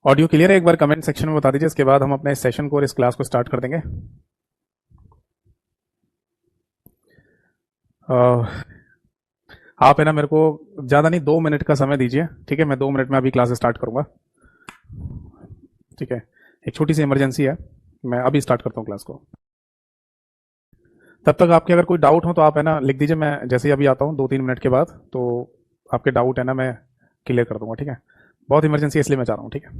Audio clear है? एक बार comment section में बता दीजिए, इसके बाद हम अपने इस सेशन को और इस क्लास को स्टार्ट कर देंगे। आप है ना मेरे को ज़्यादा नहीं 2 मिनट का समय दीजिए, ठीक है? मैं 2 मिनट में अभी क्लास स्टार्ट करूँगा, ठीक है? एक छोटी सी इमरजेंसी है, मैं अभी स्टार्ट करता हूँ क्लास को। तब तक आपके अगर कोई डाउट हो तो आप है ना लिख दीजिए, मैं जैसे ही अभी आता हूँ 2-3 मिनट के बाद, तो आपके डाउट है ना मैं क्लियर कर दूंगा, ठीक है? बहुत इमरजेंसी है इसलिए मैं चाह रहा हूँ, ठीक है?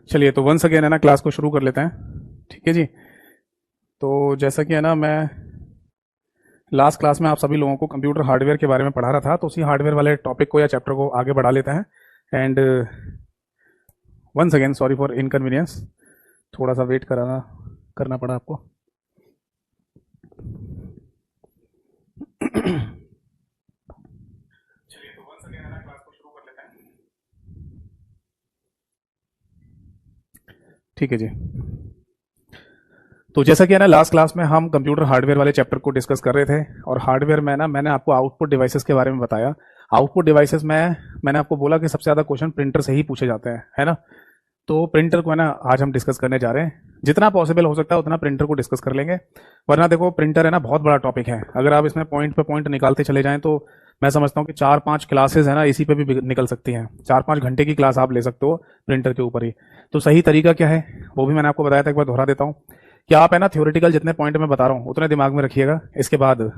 चलिए, तो वंस अगेन है ना क्लास को शुरू कर लेते हैं, ठीक है जी? तो जैसा कि है ना मैं लास्ट क्लास में आप सभी लोगों को कंप्यूटर हार्डवेयर के बारे में पढ़ा रहा था, तो उसी हार्डवेयर वाले टॉपिक को या चैप्टर को आगे बढ़ा लेते हैं। And once again sorry for inconvenience, थोड़ा सा वेट कराना करना पड़ा आपको। चलिए, तो वंस अगेन है ना क्लास को शुरू कर लेते हैं, ठीक है जी? तो जैसा कि है ना लास्ट क्लास में हम कंप्यूटर हार्डवेयर वाले चैप्टर को डिस्कस कर रहे थे, और हार्डवेयर में ना मैंने आपको आउटपुट डिवाइसेस के बारे में बताया। आउटपुट डिवाइसेस में मैंने आपको बोला कि सबसे ज़्यादा क्वेश्चन प्रिंटर से ही पूछे जाते हैं, है ना? तो प्रिंटर को है ना आज हम डिस्कस करने जा रहे हैं। जितना पॉसिबल हो सकता है उतना प्रिंटर को डिस्कस कर लेंगे, वरना देखो प्रिंटर है ना बहुत बड़ा टॉपिक है। अगर आप इसमें पॉइंट पे पॉइंट निकालते चले जाएं तो मैं समझता हूँ कि 4-5 क्लासेस है ना इसी पे भी निकल सकती हैं। 4-5 घंटे की क्लास आप ले सकते हो प्रिंटर के ऊपर ही। तो सही तरीका क्या है वो भी मैंने आपको बताया था, एक बार दोहरा देता हूँ कि आप है ना थ्योरेटिकल जितने पॉइंट मैं बता रहा हूँ उतने दिमाग में रखिएगा। इसके बाद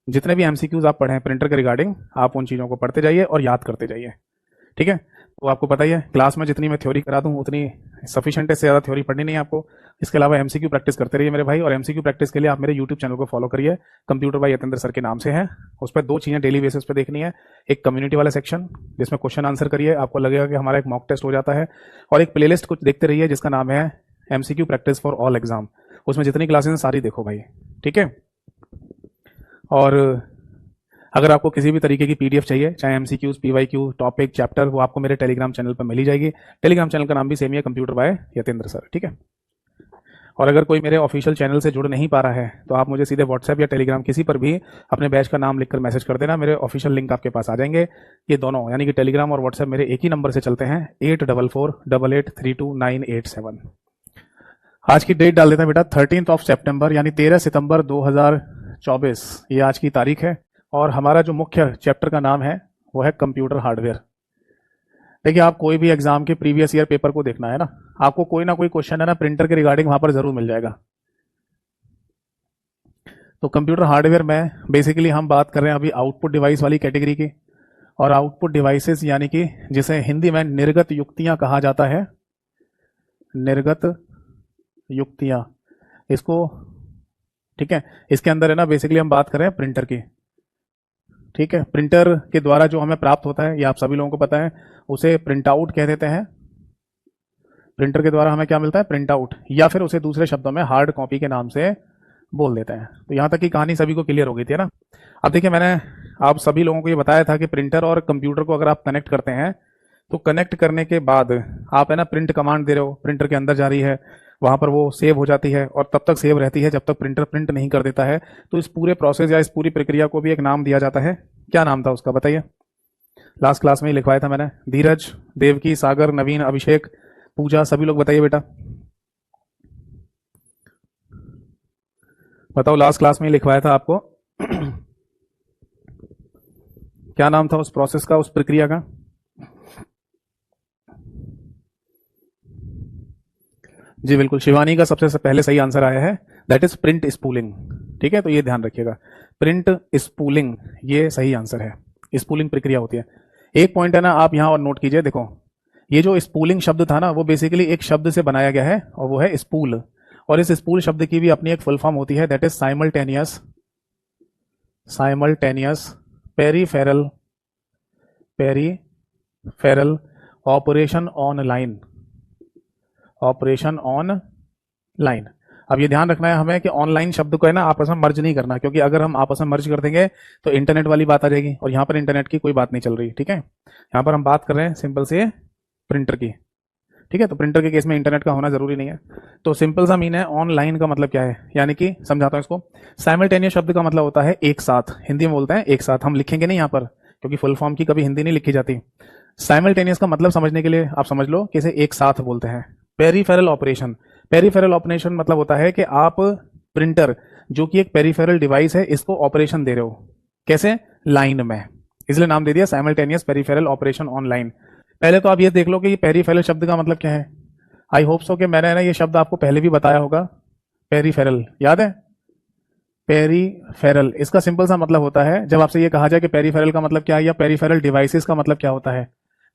जितने भी एमसीक्यूज आप पढ़ें प्रिंटर के रिगार्डिंग, आप उन चीज़ों को पढ़ते जाइए और याद करते जाइए, ठीक है? वो आपको पता ही है, क्लास में जितनी मैं थ्योरी करा दूं उतनी सफिशिएंट है, इससे ज़्यादा थ्योरी पढ़नी नहीं है आपको। इसके अलावा एमसीक्यू प्रैक्टिस करते रहिए मेरे भाई, और एमसीक्यू प्रैक्टिस के लिए आप मेरे यूट्यूब चैनल को फॉलो करिए, कंप्यूटर बाय यतेंद्र सर के नाम से है। उस पर 2 चीज़ें डेली बेसिस पे देखनी है, एक कम्युनिटी वाला सेक्शन जिसमें क्वेश्चन आंसर करिए, आपको लगेगा कि हमारा एक मॉक टेस्ट हो जाता है, और एक प्लेलिस्ट कुछ देखते रहिए जिसका नाम है MCQ practice for all exam. उसमें जितनी क्लासेस हैं सारी देखो भाई, ठीक है। और अगर आपको किसी भी तरीके की पीडीएफ चाहिए, चाहे एमसीक्यूज, पीवाईक्यू, टॉपिक, चैप्टर, वो आपको मेरे टेलीग्राम चैनल पर मिल ही जाएगी। टेलीग्राम चैनल का नाम भी सेम ही है, कंप्यूटर बाय यतेंद्र सर, ठीक है। और अगर कोई मेरे ऑफिशियल चैनल से जुड़ नहीं पा रहा है तो आप मुझे सीधे व्हाट्सएप या टेलीग्राम किसी पर भी अपने बैच का नाम लिखकर मैसेज कर देना, मेरे ऑफिशियल लिंक आपके पास आ जाएंगे। ये दोनों यानी कि टेलीग्राम और व्हाट्सएप मेरे एक ही नंबर से चलते हैं, 8448832987। आज की डेट डाल देते हैं बेटा, 13 सितंबर यानी 13 सितंबर 2024, ये आज की तारीख है। और हमारा जो मुख्य चैप्टर का नाम है वो है कंप्यूटर हार्डवेयर। देखिए, आप कोई भी एग्जाम के प्रीवियस ईयर पेपर को देखना है ना, आपको कोई ना कोई क्वेश्चन है ना प्रिंटर के रिगार्डिंग वहां पर जरूर मिल जाएगा। तो कंप्यूटर हार्डवेयर में बेसिकली हम बात कर रहे हैं अभी आउटपुट डिवाइस वाली कैटेगरी की, और आउटपुट डिवाइसेस यानी कि जिसे हिंदी में निर्गत युक्तियां कहा जाता है, निर्गत युक्तियां इसको, ठीक है। इसके अंदर है ना बेसिकली हम बात कर रहे हैं प्रिंटर की, ठीक है। प्रिंटर के द्वारा जो हमें प्राप्त होता है, ये आप सभी लोगों को पता है, उसे प्रिंट आउट कह देते हैं। प्रिंटर के द्वारा हमें क्या मिलता है, प्रिंट आउट, या फिर उसे दूसरे शब्दों में हार्ड कॉपी के नाम से बोल देते हैं। तो यहां तक की कहानी सभी को क्लियर हो गई थी ना। अब देखिए, मैंने आप सभी लोगों को ये बताया था कि प्रिंटर और कंप्यूटर को अगर आप कनेक्ट करते हैं तो कनेक्ट करने के बाद आप है ना प्रिंट कमांड दे रहे हो, प्रिंटर के अंदर जा रही है, वहां पर वो सेव हो जाती है और तब तक सेव रहती है जब तक प्रिंटर प्रिंट नहीं कर देता है। तो इस पूरे प्रोसेस या इस पूरी प्रक्रिया को भी एक नाम दिया जाता है। क्या नाम था उसका बताइए? लास्ट क्लास में ही लिखवाया था मैंने। धीरज, देवकी, सागर, नवीन, अभिषेक, पूजा, सभी लोग बताइए बेटा, बताओ, लास्ट क्लास में ही लिखवाया था आपको क्या नाम था उस प्रोसेस का, उस प्रक्रिया का? जी बिल्कुल, शिवानी का सबसे पहले सही आंसर आया है, दैट इज प्रिंट स्पूलिंग, ठीक है। तो ये ध्यान रखिएगा, प्रिंट स्पूलिंग ये सही आंसर है, स्पूलिंग प्रक्रिया होती है। एक पॉइंट है ना आप यहां और नोट कीजिए, देखो ये जो स्पूलिंग शब्द था ना वो बेसिकली एक शब्द से बनाया गया है और वो है स्पूल, और इस स्पूल शब्द की भी अपनी एक फुल फॉर्म होती है, that is simultaneous, simultaneous peripheral, peripheral operation on line, operation on line. अब ये ध्यान रखना है हमें कि ऑनलाइन शब्द को है ना आपस में मर्ज नहीं करना, क्योंकि अगर हम आपस में मर्ज कर देंगे तो इंटरनेट वाली बात आ जाएगी, और यहाँ पर इंटरनेट की कोई बात नहीं चल रही, ठीक है। यहाँ पर हम बात कर रहे हैं सिंपल से प्रिंटर की, ठीक है। तो प्रिंटर के केस में इंटरनेट का होना जरूरी नहीं है। तो सिंपल सा मीन है, ऑनलाइन का मतलब क्या है, यानी कि समझाता हूँ इसको। साइमल्टेनियस शब्द का मतलब होता है एक साथ, हिंदी में बोलते हैं एक साथ, हम लिखेंगे नहीं यहाँ पर क्योंकि फुल फॉर्म की कभी हिंदी नहीं लिखी जाती। साइमल्टेनियस का मतलब समझने के लिए आप समझ लो कि इसे एक साथ बोलते हैं। पेरीफेरल ऑपरेशन, पेरीफेरल ऑपरेशन मतलब होता है कि आप प्रिंटर जो कि एक पेरीफेरल डिवाइस है इसको ऑपरेशन दे रहे हो, कैसे, लाइन में, इसलिए नाम दे दिया साइमल्टेनियस पेरीफेरल ऑपरेशन ऑनलाइन। पहले तो आप ये देख लो कि पेरीफेरल शब्द का मतलब क्या है। आई होप सो कि मैंने ना ये शब्द आपको पहले भी बताया होगा, पेरीफेरल याद है? पेरीफेरल, इसका सिंपल सा मतलब होता है, जब आपसे ये कहा जाए कि पेरीफेरल का मतलब क्या है या पेरीफेरल डिवाइसेस का मतलब क्या होता है,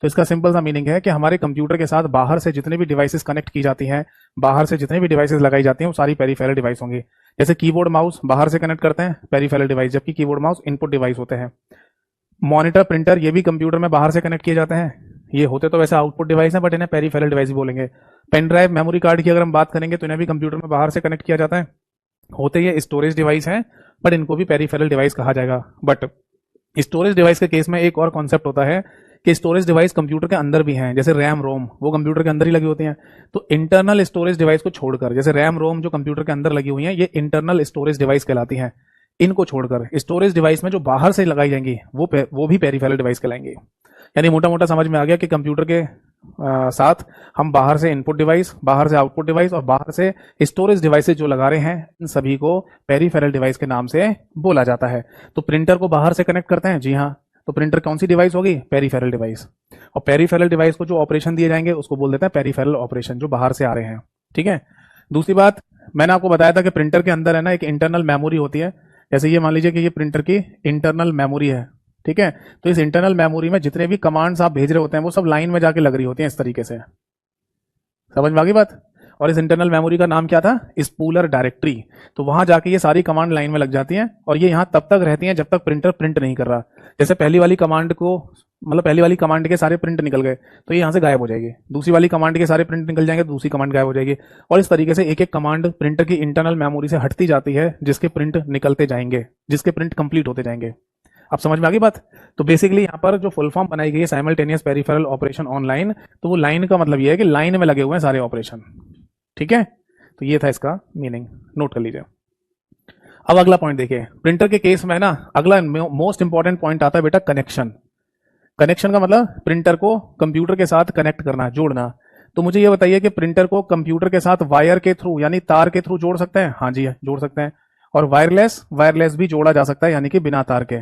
तो इसका सिंपल सा मीनिंग है कि हमारे कंप्यूटर के साथ बाहर से जितने भी डिवाइसेस कनेक्ट की जाती हैं, बाहर से जितने भी डिवाइसेस लगाई जाती हैं वो सारी पेरीफेरल डिवाइस होंगी। जैसे कीबोर्ड माउस बाहर से कनेक्ट करते हैं, पेरीफेरल डिवाइस, जबकि कीबोर्ड माउस इनपुट डिवाइस होते हैं। मॉनिटर, प्रिंटर ये भी कंप्यूटर में बाहर से कनेक्ट किए जाते हैं, ये होते तो वैसे आउटपुट डिवाइस है बट इन्हें पेरीफेरल डिवाइस भी बोलेंगे। पेन ड्राइव, मेमोरी कार्ड की अगर हम बात करेंगे तो इन्हें भी कंप्यूटर में बाहर से कनेक्ट किया जाता है, होते ये स्टोरेज डिवाइस है बट इनको भी पेरीफेरल डिवाइस कहा जाएगा। बट स्टोरेज डिवाइस के केस में एक और कॉन्सेप्ट होता है कि स्टोरेज डिवाइस कंप्यूटर के अंदर भी हैं, जैसे रैम रोम, वो कंप्यूटर के अंदर ही लगी होती हैं। तो इंटरनल स्टोरेज डिवाइस को छोड़कर, जैसे रैम रोम जो कंप्यूटर के अंदर लगी हुई हैं, ये इंटरनल स्टोरेज डिवाइस कहलाती हैं। इनको छोड़कर स्टोरेज डिवाइस में जो बाहर से लगाई जाएंगी वो भी पेरीफेरल डिवाइस कहलाएंगी। यानी मोटा मोटा समझ में आ गया कि कंप्यूटर के साथ हम बाहर से इनपुट डिवाइस, बाहर से आउटपुट डिवाइस और बाहर से स्टोरेज डिवाइसेज जो लगा रहे हैं, इन सभी को पेरीफेरल डिवाइस के नाम से बोला जाता है। तो प्रिंटर को बाहर से कनेक्ट करते हैं, जी हाँ, तो प्रिंटर कौन सी डिवाइस होगी, पेरीफेरल डिवाइस, और पेरीफेरल डिवाइस को जो ऑपरेशन दिए जाएंगे उसको बोल देते हैं पेरीफेरल ऑपरेशन, जो बाहर से आ रहे हैं, ठीक है। दूसरी बात, मैंने आपको बताया था कि प्रिंटर के अंदर है ना एक इंटरनल मेमोरी होती है। जैसे ये मान लीजिए कि ये प्रिंटर की इंटरनल मेमोरी है, ठीक है। तो इस इंटरनल मेमोरी में जितने भी कमांड्स आप भेज रहे होते हैं वो सब लाइन में जाके लग रही होती हैं इस तरीके से। समझ में आ गई बात। और इस इंटरनल मेमोरी का नाम क्या था, स्पूलर डायरेक्टरी। तो वहां जाके ये सारी कमांड लाइन में लग जाती हैं और ये यहां तब तक रहती हैं जब तक प्रिंटर प्रिंट नहीं कर रहा। जैसे पहली वाली कमांड को, मतलब पहली वाली कमांड के सारे प्रिंट निकल गए तो ये यहां से गायब हो जाएगी, दूसरी वाली कमांड के सारे प्रिंट निकल जाएंगे तो दूसरी कमांड गायब हो जाएगी। और इस तरीके से एक एक कमांड प्रिंटर की इंटरनल मेमोरी से हटती जाती है, जिसके प्रिंट निकलते जाएंगे, जिसके प्रिंट कंप्लीट होते जाएंगे। अब समझ में आ गई बात। तो बेसिकली यहाँ पर जो फुल फॉर्म बनाई गई है साइमल्टेनियस पेरिफेरल ऑपरेशन ऑनलाइन, तो वो लाइन का मतलब ये है कि लाइन में लगे हुए हैं सारे ऑपरेशन। ठीक है, तो ये था इसका मीनिंग, नोट कर लीजिए। अब अगला पॉइंट देखिए, प्रिंटर के केस में ना अगला मोस्ट इंपॉर्टेंट पॉइंट आता है बेटा कनेक्शन। कनेक्शन का मतलब प्रिंटर को कंप्यूटर के साथ कनेक्ट करना, जोड़ना। तो मुझे ये बताइए कि प्रिंटर को कंप्यूटर के साथ वायर के थ्रू यानी तार के थ्रू जोड़ सकते हैं? हाँ जी जोड़ सकते हैं। और वायरलेस भी जोड़ा जा सकता है, यानी कि बिना तार के।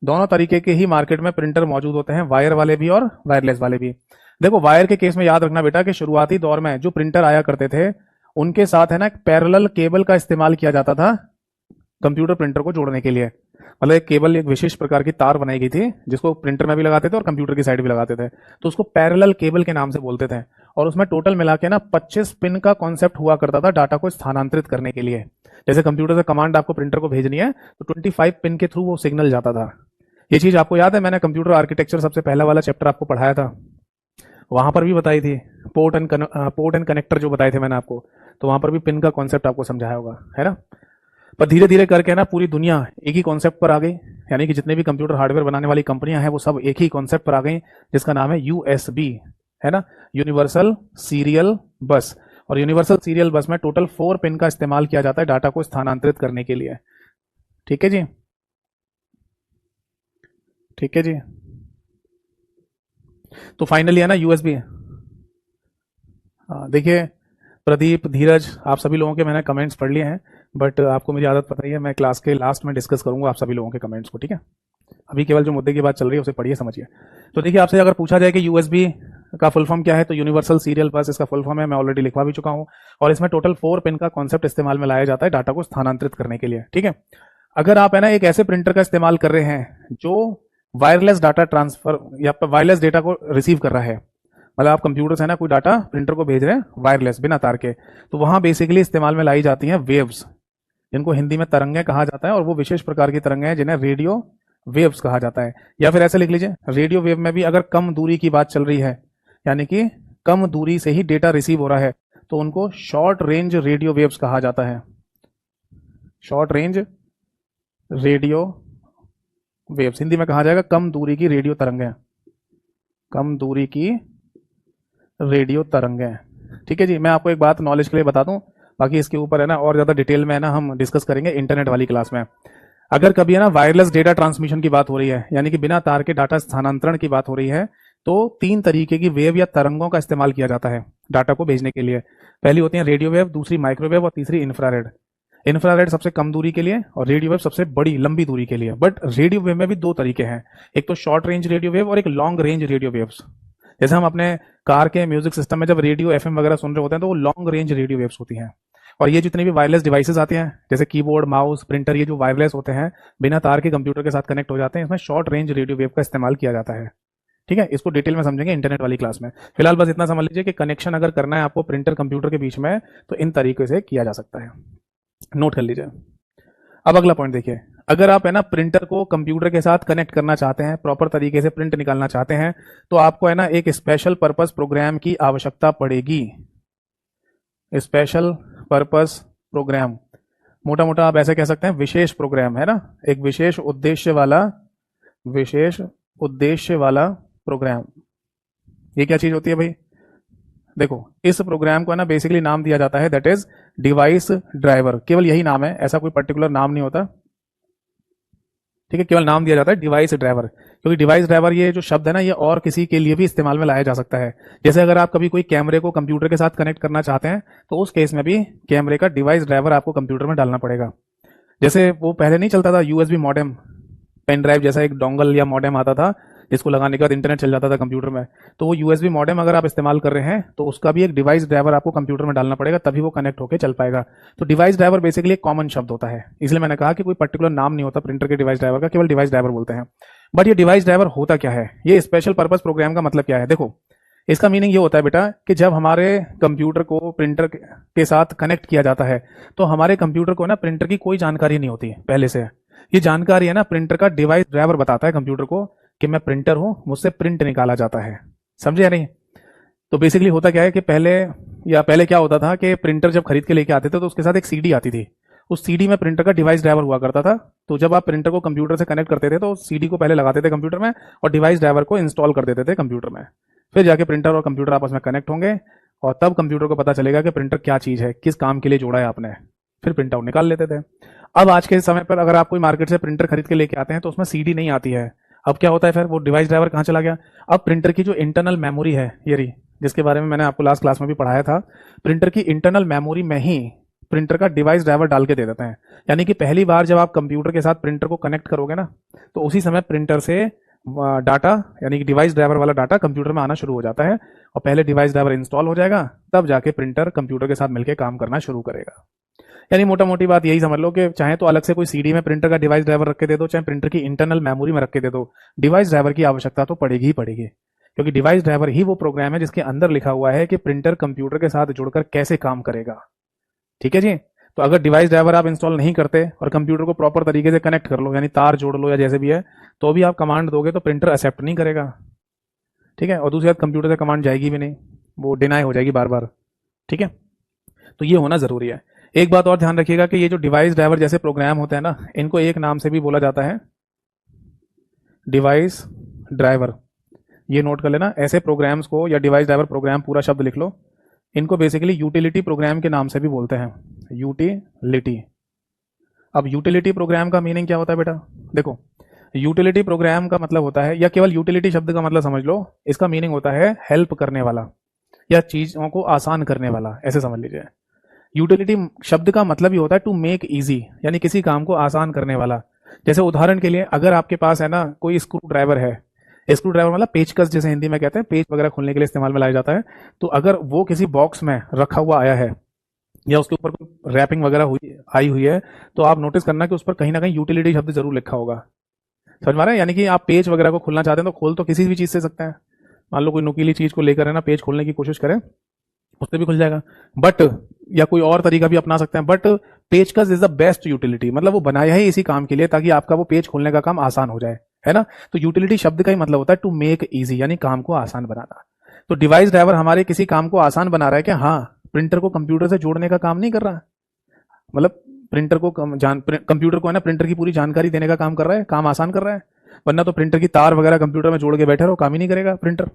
दोनों तरीके के ही मार्केट में प्रिंटर मौजूद होते हैं, वायर वाले भी और वायरलेस वाले भी। देखो वायर के केस में याद रखना बेटा कि शुरुआती दौर में जो प्रिंटर आया करते थे उनके साथ है ना एक पैरेलल केबल का इस्तेमाल किया जाता था कंप्यूटर प्रिंटर को जोड़ने के लिए। मतलब एक केबल, एक विशेष प्रकार की तार बनाई गई थी जिसको प्रिंटर में भी लगाते थे और कंप्यूटर की साइड भी लगाते थे, तो उसको पैरेलल केबल के नाम से बोलते थे। और उसमें टोटल मिला के ना 25 पिन का कॉन्सेप्ट हुआ करता था डाटा को स्थानांतरित करने के लिए। जैसे कंप्यूटर से कमांड आपको प्रिंटर को भेजनी है तो 25 पिन के थ्रू वो सिग्नल जाता था। ये चीज आपको याद है, मैंने कंप्यूटर आर्किटेक्चर सबसे पहला वाला चैप्टर आपको पढ़ाया था, वहां पर भी बताई थी पोर्ट एंड कनेक्टर जो बताए थे मैंने आपको, तो वहां पर भी पिन का कॉन्सेप्ट आपको समझाया होगा, है ना। पर धीरे धीरे करके ना पूरी दुनिया एक ही कॉन्सेप्ट पर आ गई, यानी कि जितने भी कंप्यूटर हार्डवेयर बनाने वाली कंपनियां हैं वो सब एक ही कॉन्सेप्ट पर आ गई, जिसका नाम है यूएसबी, है ना, यूनिवर्सल सीरियल बस। और यूनिवर्सल सीरियल बस में टोटल 4 पिन का इस्तेमाल किया जाता है डाटा को स्थानांतरित करने के लिए। ठीक है जी, ठीक है जी। तो फाइनली है ना यूएसबी। देखिए प्रदीप, धीरज, आप सभी लोगों के मैंने कमेंट्स पढ़ लिए हैं, बट आपको मेरी आदत पता ही है, मैं क्लास के लास्ट में डिस्कस करूंगा आप सभी लोगों के कमेंट्स को, ठीक है। अभी केवल जो मुद्दे की बात चल रही है उसे पढ़िए, समझिए। तो देखिए आपसे अगर पूछा जाए कि यूएसबी का फुल फॉर्म क्या है, तो यूनिवर्सल सीरियल बस इसका फुल फॉर्म है, मैं ऑलरेडी लिखवा भी चुका हूं। और इसमें टोटल 4 पिन का कॉन्सेप्ट इस्तेमाल में लाया जाता है डाटा को स्थानांतरित करने के लिए, ठीक है। अगर आप है ना एक ऐसे प्रिंटर का इस्तेमाल कर रहे हैं जो वायरलेस डाटा ट्रांसफर या वायरलेस डेटा को रिसीव कर रहा है, मतलब आप कंप्यूटर से ना कोई डाटा प्रिंटर को भेज रहे हैं वायरलेस बिना तार के, तो वहां बेसिकली इस्तेमाल में लाई जाती हैं वेव्स, जिनको हिंदी में तरंगें कहा जाता है। और वो विशेष प्रकार की तरंगें हैं जिन्हें रेडियो वेव्स कहा जाता है। या फिर ऐसे लिख लीजिए, रेडियो वेव में भी अगर कम दूरी की बात चल रही है, यानी कि कम दूरी से ही डेटा रिसीव हो रहा है, तो उनको शॉर्ट रेंज रेडियो वेव्स कहा जाता है। Short range radio waves Hindi में कहा जाएगा कम दूरी की रेडियो तरंगें, कम दूरी की रेडियो तरंगें। ठीक है जी। मैं आपको एक बात नॉलेज के लिए बता दूं, बाकी इसके ऊपर है ना और ज्यादा डिटेल में है ना हम डिस्कस करेंगे इंटरनेट वाली क्लास में। अगर कभी है ना वायरलेस डेटा ट्रांसमिशन की बात हो रही है, यानी कि बिना तार के डाटा स्थानांतरण की बात हो रही है, तो 3 तरीके की वेव या तरंगों का इस्तेमाल किया जाता है डाटा को भेजने के लिए। पहली होती है रेडियो वेव, दूसरी माइक्रोवेव और तीसरी इंफ्रारेड। इंफ्रारेड सबसे कम दूरी के लिए और रेडियो वेव सबसे बड़ी लंबी दूरी के लिए। बट रेडियो वेव में भी 2 तरीके हैं, एक तो शॉर्ट रेंज रेडियो वेव और एक लॉन्ग रेंज रेडियो वेव्स। जैसे हम अपने कार के म्यूजिक सिस्टम में जब रेडियो एफएम वगैरह सुन रहे होते हैं तो वो लॉन्ग रेंज रेडियो वेव्स होती हैं। और ये जितनी भी वायरलेस डिवाइसेस आती हैं जैसे कीबोर्ड, माउस, प्रिंटर, ये जो वायरलेस होते हैं बिना तार के कंप्यूटर के साथ कनेक्ट हो जाते हैं, इसमें शॉर्ट रेंज रेडियो वेव का इस्तेमाल किया जाता है। ठीक है, इसको डिटेल में समझेंगे इंटरनेट वाली क्लास में। फिलहाल बस इतना समझ लीजिए कि कनेक्शन अगर करना है आपको प्रिंटर कंप्यूटर के बीच में तो इन तरीके से किया जा सकता है, नोट कर लीजिए। अब अगला पॉइंट देखिए, अगर आप है ना प्रिंटर को कंप्यूटर के साथ कनेक्ट करना चाहते हैं, प्रॉपर तरीके से प्रिंट निकालना चाहते हैं, तो आपको है ना एक स्पेशल पर्पस प्रोग्राम की आवश्यकता पड़ेगी। स्पेशल पर्पस प्रोग्राम, मोटा मोटा आप ऐसे कह सकते हैं विशेष प्रोग्राम, है ना, एक विशेष उद्देश्य वाला प्रोग्राम। ये क्या चीज होती है भाई? देखो इस प्रोग्राम को है ना बेसिकली नाम दिया जाता है दैट इज डिवाइस ड्राइवर। केवल यही नाम है, ऐसा कोई पर्टिकुलर नाम नहीं होता, ठीक है, केवल नाम दिया जाता है डिवाइस ड्राइवर। क्योंकि डिवाइस ड्राइवर ये जो शब्द है ना ये और किसी के लिए भी इस्तेमाल में लाया जा सकता है। जैसे अगर आप कभी कोई कैमरे को कंप्यूटर के साथ कनेक्ट करना चाहते हैं तो उस केस में भी कैमरे का डिवाइस ड्राइवर आपको कंप्यूटर में डालना पड़ेगा। जैसे वो पहले नहीं चलता था यूएसबी मॉडेम, पेन ड्राइव जैसा एक डोंगल या मॉडेम आता था जिसको लगाने के बाद इंटरनेट चल जाता था कंप्यूटर में। तो वो यूएसबी मॉडेम अगर आप इस्तेमाल कर रहे हैं तो उसका भी एक डिवाइस ड्राइवर आपको कंप्यूटर में डालना पड़ेगा, तभी वो कनेक्ट होकर चल पाएगा। तो डिवाइस ड्राइवर बेसिकली एक कॉमन शब्द होता है, इसलिए मैंने कहा कि कोई पर्टिकुलर नाम नहीं होता प्रिंटर के डिवाइस ड्राइवर का, केवल डिवाइस ड्राइवर बोलते हैं। बट ये डिवाइस ड्राइवर होता क्या है, ये स्पेशल पर्पस प्रोग्राम का मतलब क्या है? देखो, इसका मीनिंग ये होता है बेटा कि जब हमारे कंप्यूटर को प्रिंटर के साथ कनेक्ट किया जाता है तो हमारे कंप्यूटर को ना प्रिंटर की कोई जानकारी नहीं होती पहले से। ये जानकारी है ना प्रिंटर का डिवाइस ड्राइवर बताता है कंप्यूटर को कि मैं प्रिंटर हूं, मुझसे प्रिंट निकाला जाता है। समझे या नहीं? तो बेसिकली होता क्या है कि पहले क्या होता था कि प्रिंटर जब खरीद के लेके आते थे तो उसके साथ एक सीडी आती थी, उस सीडी में प्रिंटर का डिवाइस ड्राइवर हुआ करता था। तो जब आप प्रिंटर को कंप्यूटर से कनेक्ट करते थे तो सीडी को पहले लगाते थे कंप्यूटर में और डिवाइस ड्राइवर को इंस्टॉल कर देते थे कंप्यूटर में। फिर जाके प्रिंटर और कंप्यूटर आपस में कनेक्ट होंगे और तब कंप्यूटर को पता चलेगा कि प्रिंटर क्या चीज है, किस काम के लिए जोड़ा है आपने। फिर प्रिंट आउट निकाल लेते थे। अब आज के समय पर अगर आप कोई मार्केट से प्रिंटर खरीद के लेके आते हैं तो उसमें सीडी नहीं आती है। अब क्या होता है, फिर वो डिवाइस ड्राइवर कहाँ चला गया? अब प्रिंटर की जो इंटरनल मेमोरी है, ये रही, जिसके बारे में मैंने आपको लास्ट क्लास में भी पढ़ाया था, प्रिंटर की इंटरनल मेमोरी में ही प्रिंटर का डिवाइस ड्राइवर डाल के दे देते हैं। यानी कि पहली बार जब आप कंप्यूटर के साथ प्रिंटर को कनेक्ट करोगे ना तो उसी समय प्रिंटर से डाटा यानी कि डिवाइस ड्राइवर वाला डाटा कंप्यूटर में आना शुरू हो जाता है और पहले डिवाइस ड्राइवर इंस्टॉल हो जाएगा, तब जाके प्रिंटर कंप्यूटर के साथ मिलकर काम करना शुरू करेगा। यानी मोटा मोटी बात यही समझ लो कि चाहे तो अलग से कोई सीडी में प्रिंटर का डिवाइस ड्राइवर रख के दे दो, चाहे प्रिंटर की इंटरनल मेमोरी में रख के दे दो, डिवाइस ड्राइवर की आवश्यकता तो पड़ेगी ही पड़ेगी, क्योंकि डिवाइस ड्राइवर ही वो प्रोग्राम है जिसके अंदर लिखा हुआ है कि प्रिंटर कंप्यूटर के साथ जुड़कर कैसे काम करेगा। ठीक है जी? तो अगर डिवाइस ड्राइवर आप इंस्टॉल नहीं करते और कंप्यूटर को प्रॉपर तरीके से कनेक्ट कर लो, यानी तार जोड़ लो या जैसे भी है, तो भी आप कमांड दोगे तो प्रिंटर एक्सेप्ट नहीं करेगा। ठीक है? और दूसरी बात, कंप्यूटर से कमांड जाएगी भी नहीं, वो डिनाई हो जाएगी बार बार। ठीक है? तो ये होना जरूरी है। एक बात और ध्यान रखिएगा कि ये जो डिवाइस ड्राइवर जैसे प्रोग्राम होते हैं ना, इनको एक नाम से भी बोला जाता है, डिवाइस ड्राइवर। ये नोट कर लेना, ऐसे प्रोग्राम्स को या डिवाइस ड्राइवर प्रोग्राम पूरा शब्द लिख लो, इनको बेसिकली यूटिलिटी प्रोग्राम के नाम से भी बोलते हैं, यूटिलिटी। अब यूटिलिटी प्रोग्राम का मीनिंग क्या होता है बेटा? देखो, यूटिलिटी प्रोग्राम का मतलब होता है, या केवल यूटिलिटी शब्द का मतलब समझ लो, इसका मीनिंग होता है हेल्प करने वाला या चीजों को आसान करने वाला, ऐसे समझ लीजिए। यूटिलिटी शब्द का मतलब ही होता है टू मेक इजी, यानी किसी काम को आसान करने वाला। जैसे उदाहरण के लिए अगर आपके पास है ना कोई स्क्रू ड्राइवर है, स्क्रू ड्राइवर मतलब पेचकस जैसे हिंदी में कहते हैं, पेच वगैरह खोलने के लिए इस्तेमाल में लाया जाता है। तो अगर वो किसी बॉक्स में रखा हुआ आया है या उसके ऊपर कोई रैपिंग वगैरह आई हुई है, तो आप नोटिस करना कि उस पर कहीं ना कहीं यूटिलिटी शब्द जरूर लिखा होगा। समझ में आ रहा है? यानी कि आप पेज वगैरह को खोलना चाहते हैं तो खोल तो किसी भी चीज से सकते हैं। मान लो कोई नुकीली चीज को लेकर है ना, पेज खोलने की कोशिश करें, उससे भी खुल जाएगा। बट या कोई और तरीका भी अपना सकते हैं, बट पेचकस इज द बेस्ट यूटिलिटी, मतलब वो बनाया है इसी काम के लिए ताकि आपका वो पेज खोलने का काम आसान हो जाए, है ना? तो यूटिलिटी शब्द का ही मतलब होता है टू मेक इजी, यानी काम को आसान बनाना। तो डिवाइस ड्राइवर हमारे किसी काम को आसान बना रहा है क्या? हाँ, प्रिंटर को कंप्यूटर से जोड़ने का काम नहीं कर रहा, मतलब प्रिंटर को कंप्यूटर को है ना प्रिंटर की पूरी जानकारी देने का काम कर रहा है, काम आसान कर रहा है। वरना तो प्रिंटर की तार वगैरह कंप्यूटर में जोड़ के बैठे रहो, काम ही नहीं करेगा प्रिंटर।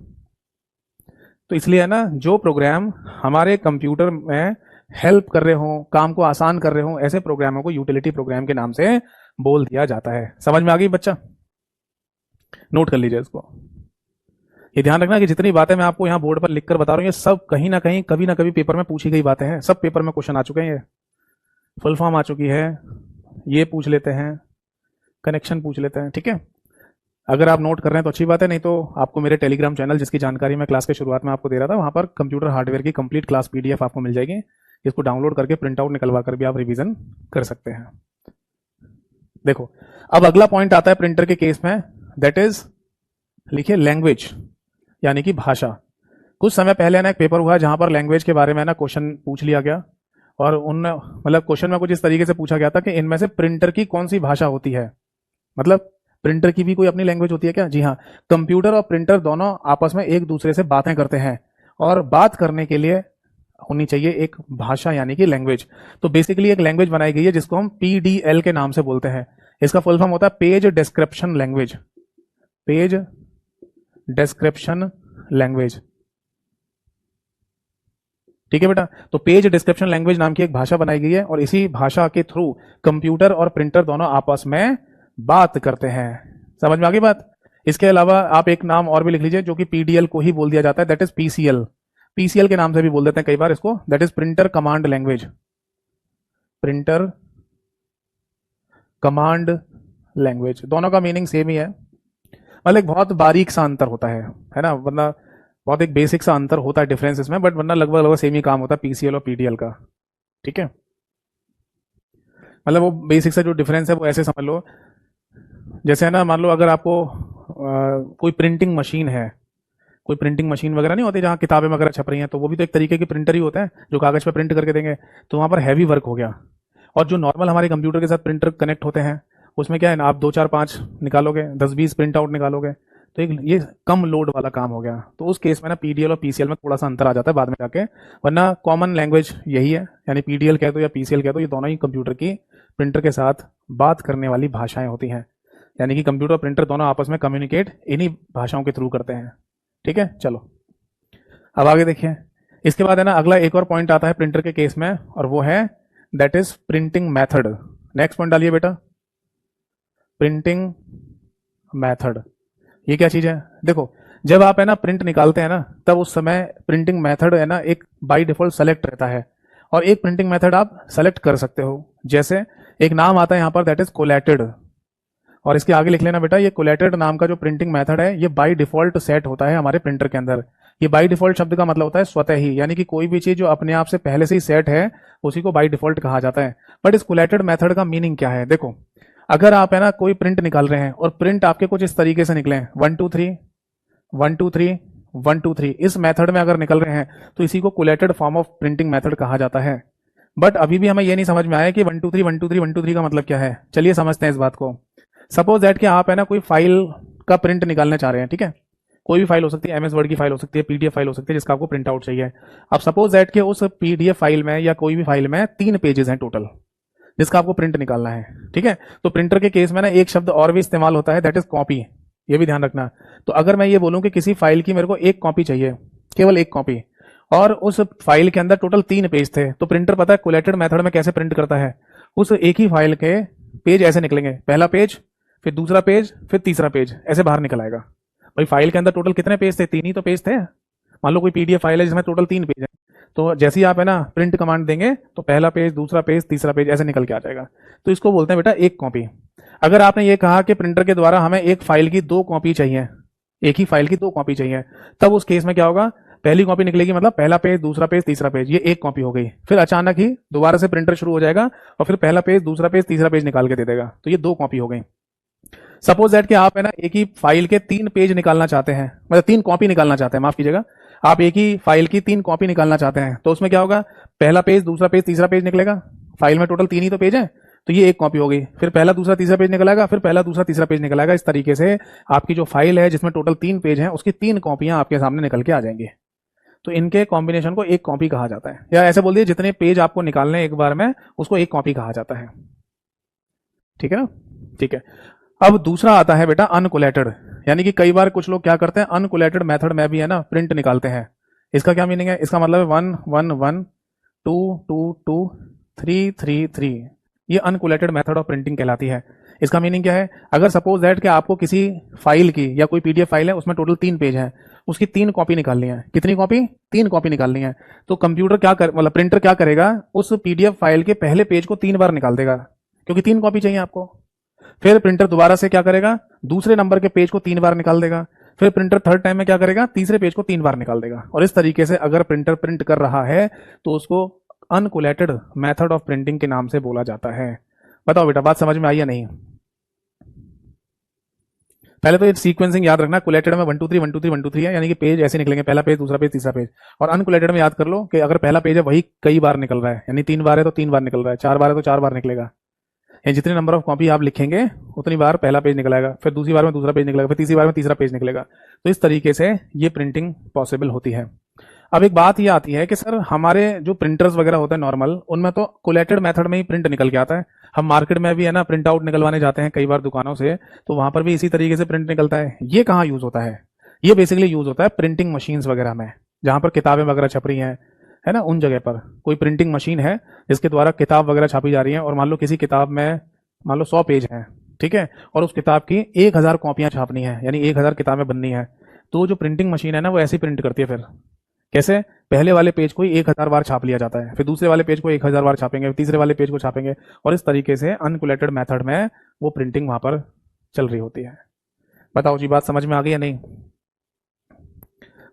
तो इसलिए है ना, जो प्रोग्राम हमारे कंप्यूटर में हेल्प कर रहे हो, काम को आसान कर रहे हो, ऐसे प्रोग्रामों को यूटिलिटी प्रोग्राम के नाम से बोल दिया जाता है। समझ में आ गई बच्चा? नोट कर लीजिए इसको। ये ध्यान रखना कि जितनी बातें मैं आपको यहाँ बोर्ड पर लिखकर बता रहा हूँ, ये सब कहीं ना कहीं कभी ना कभी पेपर में पूछी गई बातें हैं। सब पेपर में क्वेश्चन आ चुके हैं, ये फुल फॉर्म आ चुकी है, ये पूछ लेते हैं, कनेक्शन पूछ लेते हैं। ठीक है? अगर आप नोट कर रहे हैं तो अच्छी बात है, नहीं तो आपको मेरे टेलीग्राम चैनल, जिसकी जानकारी मैं क्लास के शुरुआत में आपको दे रहा था, वहां पर कंप्यूटर हार्डवेयर की कंप्लीट क्लास पीडीएफ आपको मिल जाएगी। इसको डाउनलोड करके प्रिंट आउट निकलवा कर भी आप रिवीजन कर सकते हैं। देखो, अब अगला पॉइंट आता है प्रिंटर के केस में, दैट इज, लिखिए लैंग्वेज, यानी कि भाषा। कुछ समय पहले ना एक पेपर हुआ जहां पर लैंग्वेज के बारे में ना क्वेश्चन पूछ लिया गया, और उन मतलब क्वेश्चन में कुछ इस तरीके से पूछा गया था कि इनमें से प्रिंटर की कौन सी भाषा होती है। मतलब प्रिंटर की भी कोई अपनी लैंग्वेज होती है क्या? जी हाँ, कंप्यूटर और प्रिंटर दोनों आपस में एक दूसरे से बातें करते हैं, और बात करने के लिए होनी चाहिए एक भाषा, यानी कि लैंग्वेज। तो बेसिकली एक लैंग्वेज बनाई गई है जिसको हम पीडीएल के नाम से बोलते हैं। इसका फुल फॉर्म होता है page description language, page description language. ठीक है बेटा? तो पेज डिस्क्रिप्शन लैंग्वेज नाम की एक भाषा बनाई गई है, और इसी भाषा के थ्रू कंप्यूटर और प्रिंटर दोनों आपस में बात करते हैं। समझ में आ गई बात? इसके अलावा आप एक नाम और भी लिख लीजिए जो कि पीडीएल को ही बोल दिया जाता है, दैट इज पीसीएल। पीसीएल के नाम से भी बोल देते हैं कई बार इसको, that is printer command language, printer command language. दोनों का मीनिंग सेम ही है, मतलब एक बहुत बारीक सा अंतर होता है ना, वरना बहुत एक बेसिक सा अंतर होता है डिफरेंस इसमें, बट वरना लगभग लगभग सेम ही काम होता है पीसीएल और पीडीएल का। ठीक है, मतलब वो बेसिक सा जो डिफरेंस है वो ऐसे समझ लो, जैसे है ना, मान लो अगर आपको कोई प्रिंटिंग मशीन है, कोई प्रिंटिंग मशीन वगैरह नहीं होती जहाँ किताबें वगैरह छप रही हैं, तो वो भी तो एक तरीके की प्रिंटर ही होता है जो कागज पे प्रिंट करके देंगे, तो वहाँ पर हैवी वर्क हो गया। और जो नॉर्मल हमारे कंप्यूटर के साथ प्रिंटर कनेक्ट होते हैं, उसमें क्या है ना, आप दो चार पाँच निकालोगे, 10-20 प्रिंट आउट निकालोगे, तो एक ये कम लोड वाला काम हो गया। तो उस केस में ना पीडीएल और पीसीएल में थोड़ा सा अंतर आ जाता है बाद में जाके, वरना कॉमन लैंग्वेज यही है, यानी पीडीएल कह दो या पीसीएल कह दो, ये दोनों ही कंप्यूटर की प्रिंटर के साथ बात करने वाली भाषाएं होती हैं, यानी कि कंप्यूटर और प्रिंटर दोनों आपस में कम्युनिकेट इन्हीं भाषाओं के थ्रू करते हैं। ठीक है, चलो अब आगे देखिए। इसके बाद है ना अगला एक और पॉइंट आता है प्रिंटर के केस में, और वो है that is printing method. Next point डालिए बेटा, प्रिंटिंग मेथड। ये क्या चीज है? देखो, जब आप है ना प्रिंट निकालते हैं ना, तब उस समय प्रिंटिंग मेथड है ना एक बाय डिफॉल्ट सेलेक्ट रहता है, और एक प्रिंटिंग मेथड आप सेलेक्ट कर सकते हो। जैसे एक नाम आता है यहाँ पर दैट इज कोलेटेड, और इसके आगे लिख लेना बेटा, ये कोलेटेड नाम का जो प्रिंटिंग मेथड है ये बाय डिफॉल्ट सेट होता है हमारे प्रिंटर के अंदर। ये बाय डिफॉल्ट शब्द का मतलब होता है स्वतः ही, यानी कि कोई भी चीज जो अपने आप से पहले से ही सेट है उसी को बाय डिफॉल्ट कहा जाता है। बट इस कोलेटेड मेथड का मीनिंग क्या है? देखो, अगर आप है ना कोई प्रिंट निकाल रहे हैं और प्रिंट आपके कुछ इस तरीके से निकले, 1 2 3 1 2 3 1 2 3, इस मेथड में अगर निकल रहे हैं तो इसी को collated form of printing method कहा जाता है। बट अभी भी हमें यह नहीं समझ में आया कि 1 2 3 1 2 3 1 2 3 का मतलब क्या है। चलिए समझते हैं इस बात को। सपोज दैट कि आप है ना कोई फाइल का प्रिंट निकालना चाह रहे हैं, ठीक है, कोई भी फाइल हो सकती है, एमएस वर्ड की फाइल हो सकती है, पीडीएफ फाइल हो सकती है, जिसका आपको प्रिंट आउट चाहिए। अब सपोज दैट कि उस पीडीएफ फाइल में या कोई भी फाइल में 3 पेजेस हैं टोटल, जिसका आपको प्रिंट निकालना है। ठीक है, तो प्रिंटर के केस में ना एक शब्द और भी इस्तेमाल होता है दैट इज कॉपी, ये भी ध्यान रखना। तो अगर मैं ये बोलूं कि किसी फाइल की मेरे को एक कॉपी चाहिए, केवल एक कॉपी, और उस फाइल के अंदर टोटल 3 पेज थे, तो प्रिंटर पता है कोलेटेड मेथड में कैसे प्रिंट करता है? उस एक ही फाइल के पेज ऐसे निकलेंगे, पहला पेज, फिर दूसरा पेज, फिर तीसरा पेज, ऐसे बाहर निकल आएगा। भाई फाइल के अंदर टोटल कितने पेज थे? 3 ही तो पेज थे। मान लो कोई पीडीएफ फाइल है जिसमें टोटल 3 पेज है, तो जैसे ही आप है ना प्रिंट कमांड देंगे तो पहला पेज, दूसरा पेज, तीसरा पेज ऐसे निकल के आ जाएगा। तो इसको बोलते हैं बेटा एक कॉपी। अगर आपने ये कहा कि प्रिंटर के द्वारा हमें एक फाइल की 2 कॉपी चाहिए, एक ही फाइल की 2 कॉपी चाहिए, तब उस केस में क्या होगा? पहली कॉपी निकलेगी, मतलब पहला पेज, दूसरा पेज, तीसरा पेज, ये एक कॉपी हो गई। फिर अचानक ही दोबारा से प्रिंटर शुरू हो जाएगा और फिर पहला पेज, दूसरा पेज, तीसरा पेज निकाल के दे देगा, तो ये 2 कॉपी हो गई। सपोज दैट कि आप है ना एक ही फाइल के 3 पेज निकालना चाहते हैं, मतलब 3 कॉपी निकालना चाहते हैं, माफ कीजिएगा, आप एक ही फाइल की 3 कॉपी निकालना चाहते हैं, तो उसमें क्या होगा? पहला पेज, दूसरा पेज, तीसरा पेज निकलेगा। फाइल में टोटल 3 ही तो पेज है, तो ये एक कॉपी हो गई। फिर पहला, दूसरा, तीसरा पेज निकलेगा, फिर पहला, दूसरा, तीसरा पेज निकलेगा। इस तरीके से आपकी जो फाइल है जिसमें टोटल 3 पेज हैं, उसकी 3 कॉपियां आपके सामने निकल के आ जाएंगी। तो इनके कॉम्बिनेशन को एक कॉपी कहा जाता है, या ऐसे बोल दिए जितने पेज आपको निकालने हैं एक बार में, उसको एक कॉपी कहा जाता है। ठीक है ना? ठीक है। अब दूसरा आता है बेटा अनकोलेटेड, यानी कि कई बार कुछ लोग क्या करते हैं, अनकोलेटेड मेथड में भी है ना प्रिंट निकालते हैं। इसका क्या मीनिंग है? इसका मतलब है 1 1 1 2 2 2 3 3 3, ये अनकोलेटेड मेथड ऑफ प्रिंटिंग कहलाती है। इसका मीनिंग क्या है? अगर सपोज दैट कि आपको किसी फाइल की, या कोई पीडीएफ फाइल है उसमें टोटल 3 पेज है, उसकी 3 कॉपी निकालनी है। कितनी कॉपी? 3 कॉपी निकालनी है। तो कंप्यूटर क्या कर, मतलब प्रिंटर क्या करेगा, उस पीडीएफ फाइल के पहले पेज को 3 बार निकाल देगा, क्योंकि 3 कॉपी चाहिए आपको। फिर प्रिंटर दोबारा से क्या करेगा, दूसरे नंबर के पेज को 3 बार निकाल देगा। फिर प्रिंटर थर्ड टाइम में क्या करेगा, तीसरे पेज को 3 बार निकाल देगा। और इस तरीके से अगर प्रिंटर प्रिंट कर रहा है तो उसको अनकोलेटेड मेथड ऑफ प्रिंटिंग के नाम से बोला जाता है। बताओ बेटा, बात समझ में आई या नहीं? पहले तो ये सीक्वेंसिंग याद रखना, कोलेटेड में 1 2 3 1 2 3 1 2 3 है, यानी कि पेज ऐसे निकलेंगे, पहला पेज, दूसरा पेज, तीसरा पेज। और अनकोलेटेड में याद कर लो कि अगर पहला पेज है वही कई बार निकल रहा है, यानी 3 बार है तो 3 बार निकल रहा है, 4 बार है तो 4 बार निकलेगा। जितने नंबर ऑफ कॉपी आप लिखेंगे उतनी बार पहला पेज निकलेगा, फिर दूसरी बार में दूसरा पेज निकलेगा, फिर तीसरी बार में तीसरा पेज निकलेगा। तो इस तरीके से ये प्रिंटिंग पॉसिबल होती है। अब एक बात ये आती है कि सर हमारे जो प्रिंटर्स वगैरह होते हैं नॉर्मल, उनमें तो कोलेटेड मेथड में ही प्रिंट निकल के आता है। हम मार्केट में भी है ना प्रिंट आउट निकलवाने जाते हैं कई बार दुकानों से, तो वहां पर भी इसी तरीके से प्रिंट निकलता है। ये कहाँ यूज होता है? ये बेसिकली यूज होता है प्रिंटिंग मशीन्स वगैरह में, जहां पर किताबें वगैरह छप रही हैं, है ना, उन जगह पर कोई प्रिंटिंग मशीन है जिसके द्वारा किताब वगैरह छापी जा रही है। और मान लो किसी किताब में मान लो 100 पेज हैं, ठीक है, और उस किताब की 1000 कॉपियां छापनी है, यानी 1000 किताबें बननी है। तो जो प्रिंटिंग मशीन है ना वो ऐसी प्रिंट करती है। फिर कैसे? पहले वाले पेज को 1000 बार छाप लिया जाता है, फिर दूसरे वाले पेज को 1000 बार छापेंगे, तीसरे वाले पेज को छापेंगे, और इस तरीके से अनकोलेटेड मेथड में वो प्रिंटिंग वहां पर चल रही होती है। बताओ जी, बात समझ में आ गई या नहीं?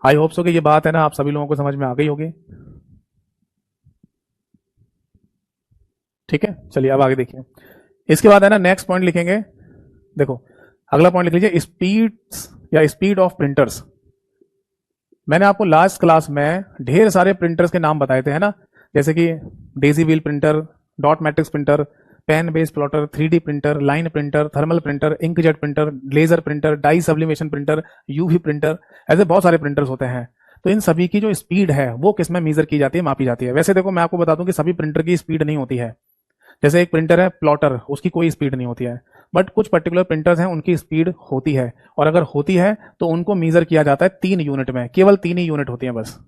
आई होप सो कि ये बात है ना आप सभी लोगों को समझ में आ गई होगी। ठीक है, चलिए अब आगे देखिए। इसके बाद है ना नेक्स्ट पॉइंट लिखेंगे। देखो, अगला पॉइंट लिख लीजिए, स्पीड्स या स्पीड ऑफ प्रिंटर्स। मैंने आपको लास्ट क्लास में ढेर सारे प्रिंटर्स के नाम बताए थे, है ना, जैसे कि daisy wheel printer, dot matrix printer, pen base plotter, 3D printer, line printer, thermal printer, inkjet printer, laser printer, dye sublimation printer, UV printer, ऐसे बहुत सारे प्रिंटर्स होते हैं। तो इन सभी की जो स्पीड है वो किस में मेजर की जाती है, मापी जाती है। वैसे देखो, मैं आपको बता दूं कि सभी प्रिंटर की स्पीड नहीं होती है। जैसे एक प्रिंटर है प्लॉटर, उसकी कोई स्पीड नहीं होती है, बट कुछ पर्टिकुलर प्रिंटर्स हैं उनकी स्पीड होती है, और अगर होती है तो उनको मेजर किया जाता है 3 यूनिट में, केवल 3 ही यूनिट होती है बस।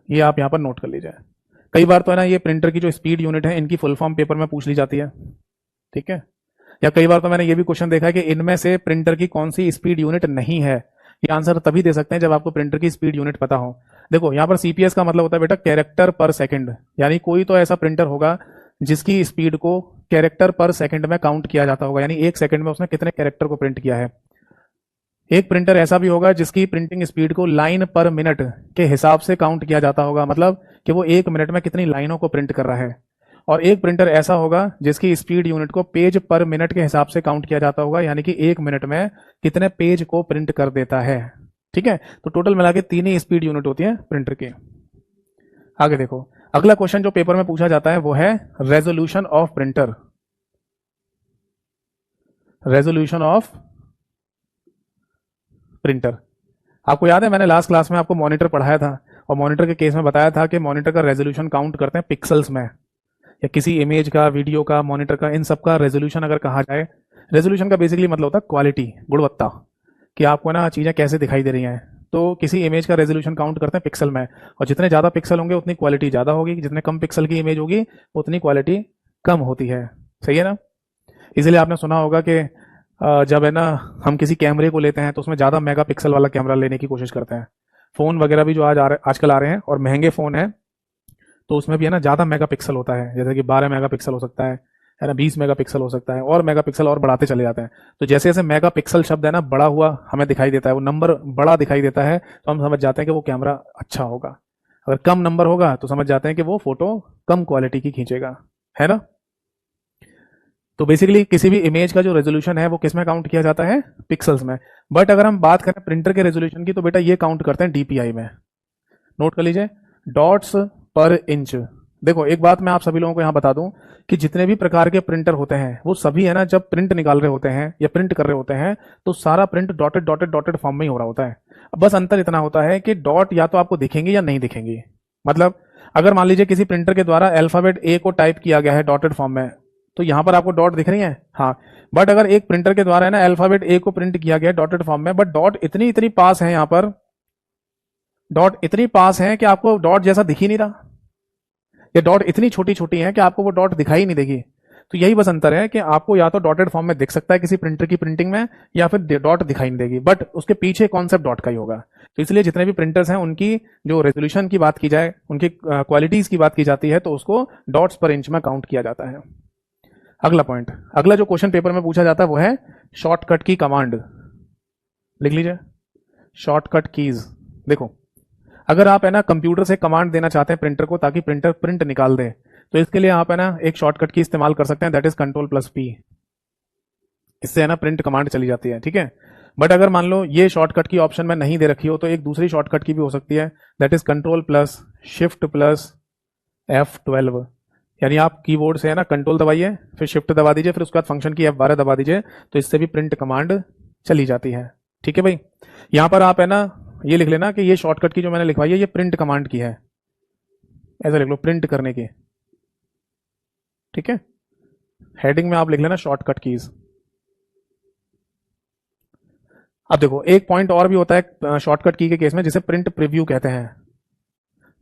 ये आप यहां पर नोट कर लीजिए। कई बार तो है ना ये प्रिंटर की जो स्पीड यूनिट है इनकी फुल फॉर्म पेपर में पूछ ली जाती है। ठीक है, या कई बार तो मैंने ये भी क्वेश्चन देखा है कि इनमें से प्रिंटर की कौन सी स्पीड यूनिट नहीं है। ये आंसर तभी दे सकते हैं जब आपको प्रिंटर की स्पीड यूनिट पता हो। देखो, यहां पर सीपीएस का मतलब होता है बेटा कैरेक्टर पर सेकंड, यानी कोई तो ऐसा प्रिंटर होगा जिसकी स्पीड को कैरेक्टर पर सेकंड में काउंट किया जाता होगा, यानी 1 सेकंड में उसने कितने कैरेक्टर को प्रिंट किया है। एक प्रिंटर ऐसा भी होगा जिसकी प्रिंटिंग स्पीड को लाइन पर मिनट के हिसाब से काउंट किया जाता होगा, मतलब कि वो 1 मिनट में कितनी लाइनों को प्रिंट कर रहा है। और एक प्रिंटर ऐसा होगा जिसकी स्पीड यूनिट को पेज पर मिनट के हिसाब से काउंट किया जाता होगा, यानी कि 1 मिनट में कितने पेज को प्रिंट कर देता है। ठीक है, तो टोटल मिला के 3 ही स्पीड यूनिट होती है प्रिंटर की। आगे देखो, अगला क्वेश्चन जो पेपर में पूछा जाता है वो है resolution of printer. Resolution of printer, आपको याद है मैंने लास्ट क्लास में आपको मॉनिटर पढ़ाया था, और मॉनिटर के केस में बताया था कि मॉनिटर का रेजोल्यूशन काउंट करते हैं पिक्सल्स में, या किसी इमेज का, वीडियो का, मॉनिटर का, इन सब का रेजोल्यूशन अगर कहा जाए, रेजोल्यूशन का बेसिकली मतलब होता है क्वालिटी, गुणवत्ता, कि आपको ना चीजें कैसे दिखाई दे रही हैं। तो किसी इमेज का रेजोल्यूशन काउंट करते हैं पिक्सल में, और जितने ज्यादा पिक्सल होंगे उतनी क्वालिटी ज्यादा होगी, जितने कम पिक्सल की इमेज होगी उतनी क्वालिटी कम होती है। सही है ना? इसलिए आपने सुना होगा कि जब है ना हम किसी कैमरे को लेते हैं तो उसमें ज़्यादा मेगा पिक्सल वाला कैमरा लेने की कोशिश करते हैं। फ़ोन वगैरह भी जो आजकल आ रहे हैं और महंगे फ़ोन हैं, तो उसमें भी है ना ज़्यादा मेगा पिक्सल होता है, जैसे कि 12 मेगा पिक्सल हो सकता है ना, 20 मेगा पिक्सल हो सकता है, और मेगा पिक्सल और बढ़ाते चले जाते हैं। तो जैसे जैसे मेगा पिक्सल शब्द है ना बड़ा हुआ हमें दिखाई देता है, वो नंबर बड़ा दिखाई देता है, तो हम समझ जाते हैं कि वो कैमरा अच्छा होगा। अगर कम नंबर होगा तो समझ जाते हैं कि वो फोटो कम क्वालिटी की खींचेगा, है ना। तो बेसिकली किसी भी इमेज का जो रेजोल्यूशन है वो किस में काउंट किया जाता है, पिक्सल्स में। बट अगर हम बात करें प्रिंटर के रेजोल्यूशन की तो बेटा ये काउंट करते हैं डीपीआई में। नोट कर लीजिए, डॉट्स पर इंच। देखो, एक बात मैं आप सभी लोगों को यहां बता दूं कि जितने भी प्रकार के प्रिंटर होते हैं वो सभी है ना जब प्रिंट निकाल रहे होते हैं या प्रिंट कर रहे होते हैं तो सारा print dotted dotted dotted form में ही हो रहा होता है। अब बस अंतर इतना होता है कि डॉट या तो आपको दिखेंगे या नहीं दिखेंगे। मतलब अगर मान लीजिए किसी प्रिंटर के द्वारा अल्फाबेट ए को टाइप किया गया है डॉटेड फॉर्म में, तो यहां पर आपको डॉट दिख रही है, हाँ। बट अगर एक प्रिंटर के द्वारा है ना अल्फाबेट ए को प्रिंट किया गया है डॉटेड फॉर्म में, बट डॉट इतनी इतनी पास है, यहां पर डॉट इतनी पास है कि आपको डॉट जैसा दिख ही नहीं रहा, या डॉट इतनी छोटी छोटी है कि आपको वो डॉट दिखाई नहीं देगी। तो यही बस अंतर है कि आपको या तो डॉटेड फॉर्म में दिख सकता है किसी प्रिंटर की प्रिंटिंग में, या फिर डॉट दिखाई नहीं देगी, बट उसके पीछे कॉन्सेप्ट डॉट का ही होगा। तो इसलिए जितने भी प्रिंटर्स हैं उनकी जो रेजोल्यूशन की बात की जाए, उनकी क्वालिटीज की बात की जाती है, तो उसको डॉट्स पर इंच में काउंट किया जाता है। अगला पॉइंट, अगला जो क्वेश्चन पेपर में पूछा जाता है वो है शॉर्टकट की कमांड। लिख लीजिए, शॉर्टकट कीज। देखो, अगर आप है ना कंप्यूटर से कमांड देना चाहते हैं प्रिंटर को ताकि प्रिंटर प्रिंट निकाल दे, तो इसके लिए आप है ना एक शॉर्टकट की इस्तेमाल कर सकते हैं, दैट इज कंट्रोल+P। इससे है ना प्रिंट कमांड चली जाती है, ठीक है। बट अगर मान लो ये शॉर्टकट की ऑप्शन में नहीं दे रखी हो तो एक दूसरी शॉर्टकट की भी हो सकती है, दैट इज कंट्रोल+Shift+F12। यानी आप कीबोर्ड से है ना कंट्रोल दबाइए, फिर शिफ्ट दबा दीजिए, फिर उसके बाद फंक्शन की F12 दबा दीजिए, तो इससे भी प्रिंट कमांड चली जाती है। ठीक है भाई, यहां पर आप है ना ये लिख लेना कि ये शॉर्टकट की जो मैंने लिखवाई है ये प्रिंट कमांड की है, ऐसा लिख लो, प्रिंट करने की। ठीक है, हेडिंग में आप लिख लेना शॉर्टकट कीज। अब देखो, एक पॉइंट और भी होता है शॉर्टकट की के केस में जिसे प्रिंट प्रीव्यू कहते हैं।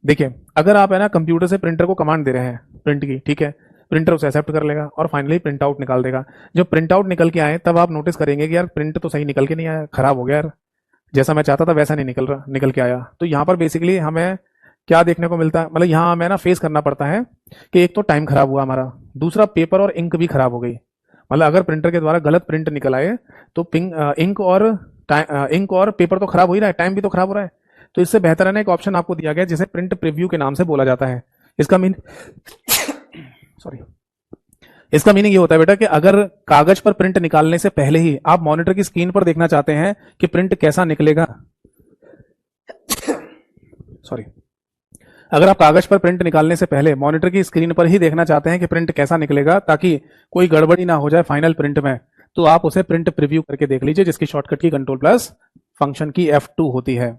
देखिए, अगर आप है ना कंप्यूटर से प्रिंटर को कमांड दे रहे हैं प्रिंट की, ठीक है, प्रिंटर उसे एक्सेप्ट कर लेगा और फाइनली प्रिंट आउट निकाल देगा। जब प्रिंट आउट निकल के आए तब आप नोटिस करेंगे कि यार प्रिंट तो सही निकल के नहीं आया, खराब हो गया यार, जैसा मैं चाहता था वैसा नहीं निकल के आया। तो यहाँ पर बेसिकली हमें क्या देखने को मिलता है, मतलब यहाँ हमें ना फेस करना पड़ता है कि एक तो टाइम खराब हुआ हमारा, दूसरा पेपर और इंक भी खराब हो गई, मतलब अगर प्रिंटर के द्वारा गलत प्रिंट निकल आए तो इंक और पेपर तो खराब हो ही रहा है, टाइम भी तो खराब हो रहा है। तो इससे बेहतर है ना एक ऑप्शन आपको दिया गया जिसे प्रिंट प्रीव्यू के नाम से बोला जाता है। इसका मीन सॉरी इसका मीनिंग ये होता है बेटा कि अगर कागज पर प्रिंट निकालने से पहले ही आप मॉनिटर की स्क्रीन पर देखना चाहते हैं कि प्रिंट कैसा निकलेगा, सॉरी अगर आप कागज पर प्रिंट निकालने से पहले मॉनिटर की स्क्रीन पर ही देखना चाहते हैं कि प्रिंट कैसा निकलेगा ताकि कोई गड़बड़ी ना हो जाए फाइनल प्रिंट में, तो आप उसे प्रिंट प्रीव्यू करके देख लीजिए, जिसकी शॉर्टकट की कंट्रोल प्लस फंक्शन की F2 होती है।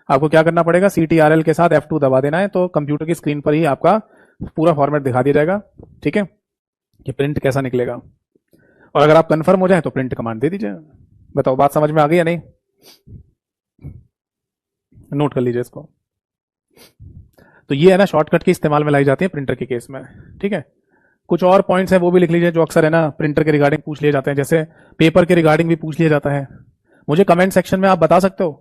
आपको क्या करना पड़ेगा, CTRL के साथ F2 दबा देना है, तो कंप्यूटर की स्क्रीन पर ही आपका पूरा फॉर्मेट दिखा दिया जाएगा। ठीक है, कि प्रिंट कैसा निकलेगा। और अगर आप कंफर्म हो जाए तो प्रिंट कमांड दे दीजिए। बताओ बात समझ में आ गई या नहीं? नोट कर लीजिए इसको। तो ये है ना शॉर्टकट की इस्तेमाल में लाई जाती है प्रिंटर के केस में। ठीक है, कुछ और पॉइंट्स है वो भी लिख लीजिए जो अक्सर है ना प्रिंटर के रिगार्डिंग पूछ लिए जाते हैं, जैसे पेपर के रिगार्डिंग भी पूछ लिया जाता है। मुझे कमेंट सेक्शन में आप बता सकते हो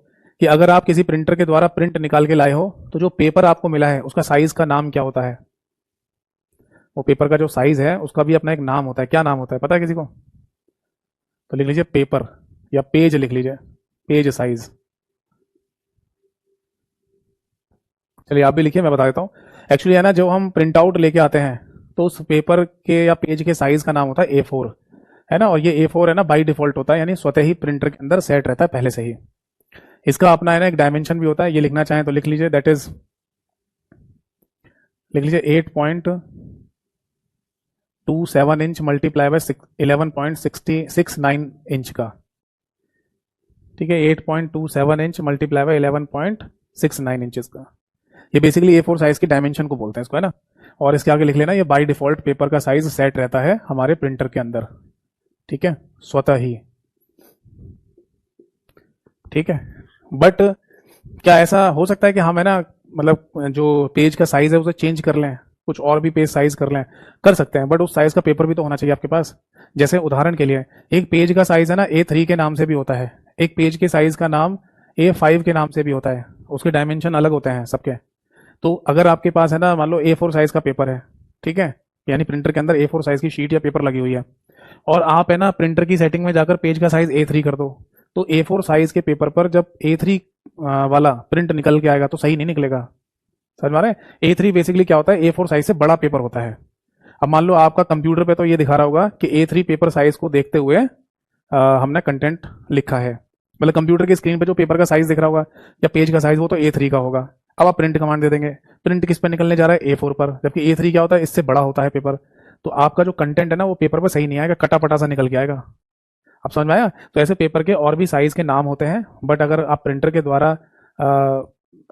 कि अगर आप किसी प्रिंटर के द्वारा प्रिंट निकाल के लाए हो तो जो पेपर आपको मिला है उसका साइज का नाम क्या होता है? वो पेपर का जो साइज है उसका भी अपना एक नाम होता है। क्या नाम होता है पता है किसी को? तो लिख लीजिए पेपर, या पेज लिख लीजिए, पेज साइज। चलिए आप भी लिखिए, मैं बता देता हूँ। एक्चुअली है ना जो हम प्रिंट आउट लेके आते हैं तो उस पेपर के या पेज के साइज का नाम होता है A4, है ना। और ये A4 है ना बाई डिफॉल्ट होता है, यानी स्वतः ही प्रिंटर के अंदर सेट रहता है पहले से ही। इसका अपना है ना एक डायमेंशन भी होता है, ये लिखना चाहें तो लिख लीजिए, दैट इज लिख लीजिए 8.27 इंच मल्टीप्लाई बाय 11.69 इंच का। ठीक है, 8.27 इंच मल्टीप्लाई बाय 11.69 इंचेस का। ये बेसिकली A4 साइज की डायमेंशन को बोलते हैं इसको, है ना। और इसके आगे लिख लेना, ये बाय डिफॉल्ट पेपर का साइज सेट रहता है हमारे प्रिंटर के अंदर। ठीक है, स्वतः ही। ठीक है, बट क्या ऐसा हो सकता है कि हम है ना मतलब जो पेज का साइज है उसे चेंज कर लें, कुछ और भी पेज साइज कर लें? कर सकते हैं, बट उस साइज का पेपर भी तो होना चाहिए आपके पास। जैसे उदाहरण के लिए एक पेज का साइज है ना A3 के नाम से भी होता है, एक पेज के साइज का नाम A5 के नाम से भी होता है, उसके डायमेंशन अलग होते हैं सबके। तो अगर आपके पास है ना मान लो A4 साइज का पेपर है, ठीक है, यानी प्रिंटर के अंदर A4 साइज की शीट या पेपर लगी हुई है, और आप है ना प्रिंटर की सेटिंग में जाकर पेज का साइज A3 कर दो, तो A4 साइज के पेपर पर जब A3 वाला प्रिंट निकल के आएगा तो सही नहीं निकलेगा। समझ में आ रहा है? A3 बेसिकली क्या होता है, A4 साइज से बड़ा पेपर होता है। अब मान लो आपका कंप्यूटर पे तो ये दिखा रहा होगा कि A3 पेपर साइज को देखते हुए हमने कंटेंट लिखा है, मतलब कंप्यूटर की स्क्रीन पे जो पेपर का साइज दिख रहा होगा या पेज का साइज वो तो A3 का होगा। अब आप प्रिंट कमांड दे देंगे, प्रिंट किस पे निकलने जा रहा है, A4 पर, जबकि A3 क्या होता है, इससे बड़ा होता है पेपर। तो आपका जो कंटेंट है ना वो पेपर पर सही नहीं आएगा, कटा पटा सा निकल के आएगा। आप समझ में आया? तो ऐसे पेपर के और भी साइज के नाम होते हैं, बट अगर आप प्रिंटर के द्वारा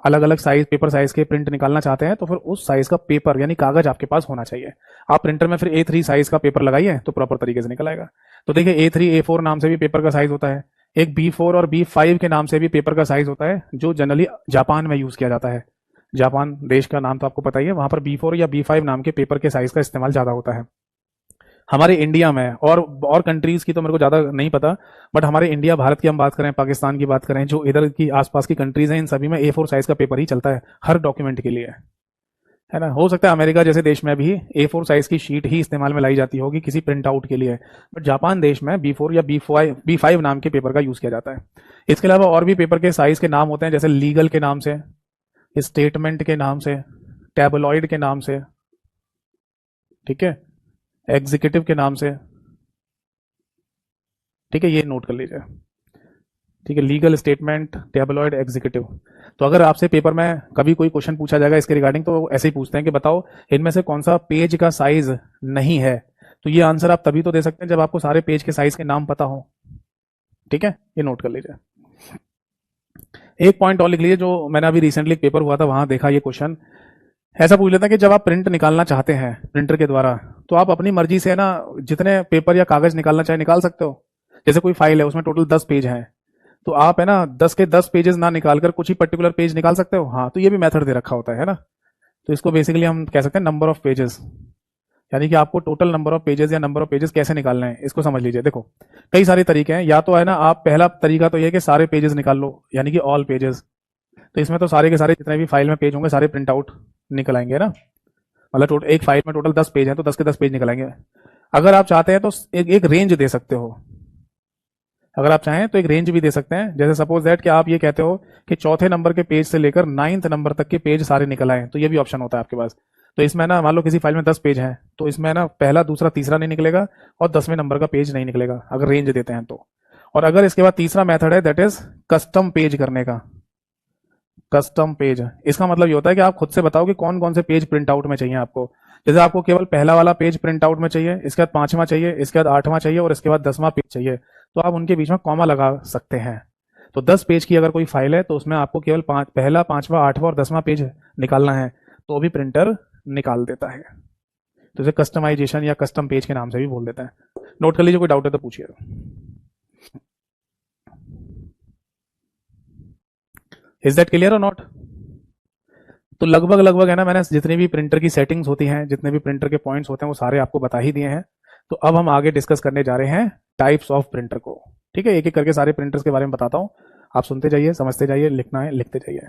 अलग अलग साइज पेपर साइज के प्रिंट निकालना चाहते हैं तो फिर उस साइज का पेपर यानी कागज आपके पास होना चाहिए। आप प्रिंटर में फिर A3 साइज का पेपर लगाइए तो प्रॉपर तरीके से निकल आएगा। तो देखिए A3 A4 नाम से भी पेपर का साइज होता है, एक B4 और B5 के नाम से भी पेपर का साइज होता है, जो जनरली जापान में यूज किया जाता है। जापान देश का नाम तो आपको पता ही है, वहां पर B4 या B5 नाम के पेपर के साइज का इस्तेमाल ज्यादा होता है। हमारे इंडिया में और कंट्रीज की तो मेरे को ज़्यादा नहीं पता, बट हमारे इंडिया भारत की हम बात करें, पाकिस्तान की बात करें, जो इधर की आसपास की कंट्रीज हैं, इन सभी में A4 साइज का पेपर ही चलता है हर डॉक्यूमेंट के लिए, है ना। हो सकता है अमेरिका जैसे देश में भी A4 साइज की शीट ही इस्तेमाल में लाई जाती होगी किसी प्रिंट आउट के लिए, बट जापान देश में B4 या B5 नाम के पेपर का यूज किया जाता है। इसके अलावा और भी पेपर के साइज के नाम होते हैं, जैसे लीगल के नाम से, स्टेटमेंट के नाम से, टैबलॉइड के नाम से, ठीक है, एग्जीक्यूटिव के नाम से। ठीक है, ये नोट कर लीजिए। ठीक है, लीगल, स्टेटमेंट, टैबलॉइड, एग्जीक्यूटिव। तो अगर आपसे पेपर में कभी कोई क्वेश्चन पूछा जाएगा इसके रिगार्डिंग तो ऐसे ही पूछते हैं कि बताओ इनमें से कौन सा पेज का साइज नहीं है। तो ये आंसर आप तभी तो दे सकते हैं जब आपको सारे पेज के साइज के नाम पता हो। ठीक है, ये नोट कर लीजिए। एक पॉइंट और लिख लीजिए, जो मैंने अभी रिसेंटली पेपर हुआ था वहां देखा ये क्वेश्चन। ऐसा पूछ लेता है कि जब आप प्रिंट निकालना चाहते हैं प्रिंटर के द्वारा तो आप अपनी मर्जी से ना जितने पेपर या कागज निकालना चाहे निकाल सकते हो। जैसे कोई फाइल है उसमें टोटल 10 पेज हैं, तो आप है ना 10 के 10 पेजेस ना निकालकर कुछ ही पर्टिकुलर पेज निकाल सकते हो। हाँ, तो ये भी मेथड दे रखा होता है ना। तो इसको बेसिकली हम कह सकते हैं नंबर ऑफ पेजेस, यानी कि आपको टोटल नंबर ऑफ पेजेस या नंबर ऑफ पेजेस कैसे निकालना है इसको समझ लीजिए। देखो कई सारे तरीके हैं, या तो है ना आप पहला तरीका तो ये है कि सारे पेजेस निकाल लो, यानी कि ऑल पेजेस। तो इसमें तो सारे के सारे जितने भी फाइल में पेज होंगे सारे प्रिंट आउट निकल आएंगे ना, मतलब एक फाइल में टोटल 10 पेज हैं तो 10 के 10 पेज निकल आएंगे। अगर आप चाहते हैं तो एक रेंज दे सकते हो, अगर आप चाहें तो एक रेंज भी दे सकते हैं। जैसे सपोज दैट कि आप ये कहते हो कि चौथे नंबर के पेज से लेकर 9th नंबर तक के पेज सारे निकल आए, तो ये भी ऑप्शन होता है आपके पास। तो इसमें ना मान लो किसी फाइल में 10 पेज हैं, तो इसमें ना पहला दूसरा तीसरा नहीं निकलेगा और 10वें नंबर का पेज नहीं निकलेगा अगर रेंज देते हैं तो। और अगर इसके बाद तीसरा मेथड है दैट इज कस्टम पेज करने का। कस्टम पेज, इसका मतलब ये होता है कि आप खुद से बताओ कि कौन कौन से पेज प्रिंट आउट में चाहिए आपको। जैसे आपको केवल पहला वाला पेज प्रिंट आउट में चाहिए, इसके बाद पांचवा चाहिए, इसके बाद आठवां चाहिए और इसके बाद 10वां पेज चाहिए, तो आप उनके बीच में कॉमा लगा सकते हैं। तो 10 पेज की अगर कोई फाइल है तो उसमें आपको केवल पहला, पांचवा, आठवां और 10वां पेज निकालना है, तो भी प्रिंटर निकाल देता है। तो इसे कस्टमाइजेशन या कस्टम पेज के नाम से भी बोल देता है। नोट कर लीजिए, कोई डाउट है तो पूछिए। इज दैट क्लियर और नॉट? तो लगभग लगभग है ना, मैंने जितनी भी प्रिंटर की सेटिंग्स होती हैं, जितने भी प्रिंटर के पॉइंट्स होते हैं, वो सारे आपको बता ही दिए हैं। तो अब हम आगे डिस्कस करने जा रहे हैं टाइप्स ऑफ प्रिंटर को। ठीक है, एक एक करके सारे प्रिंटर्स के बारे में बताता हूँ, आप सुनते जाइए, समझते जाइए, लिखना है लिखते जाइए।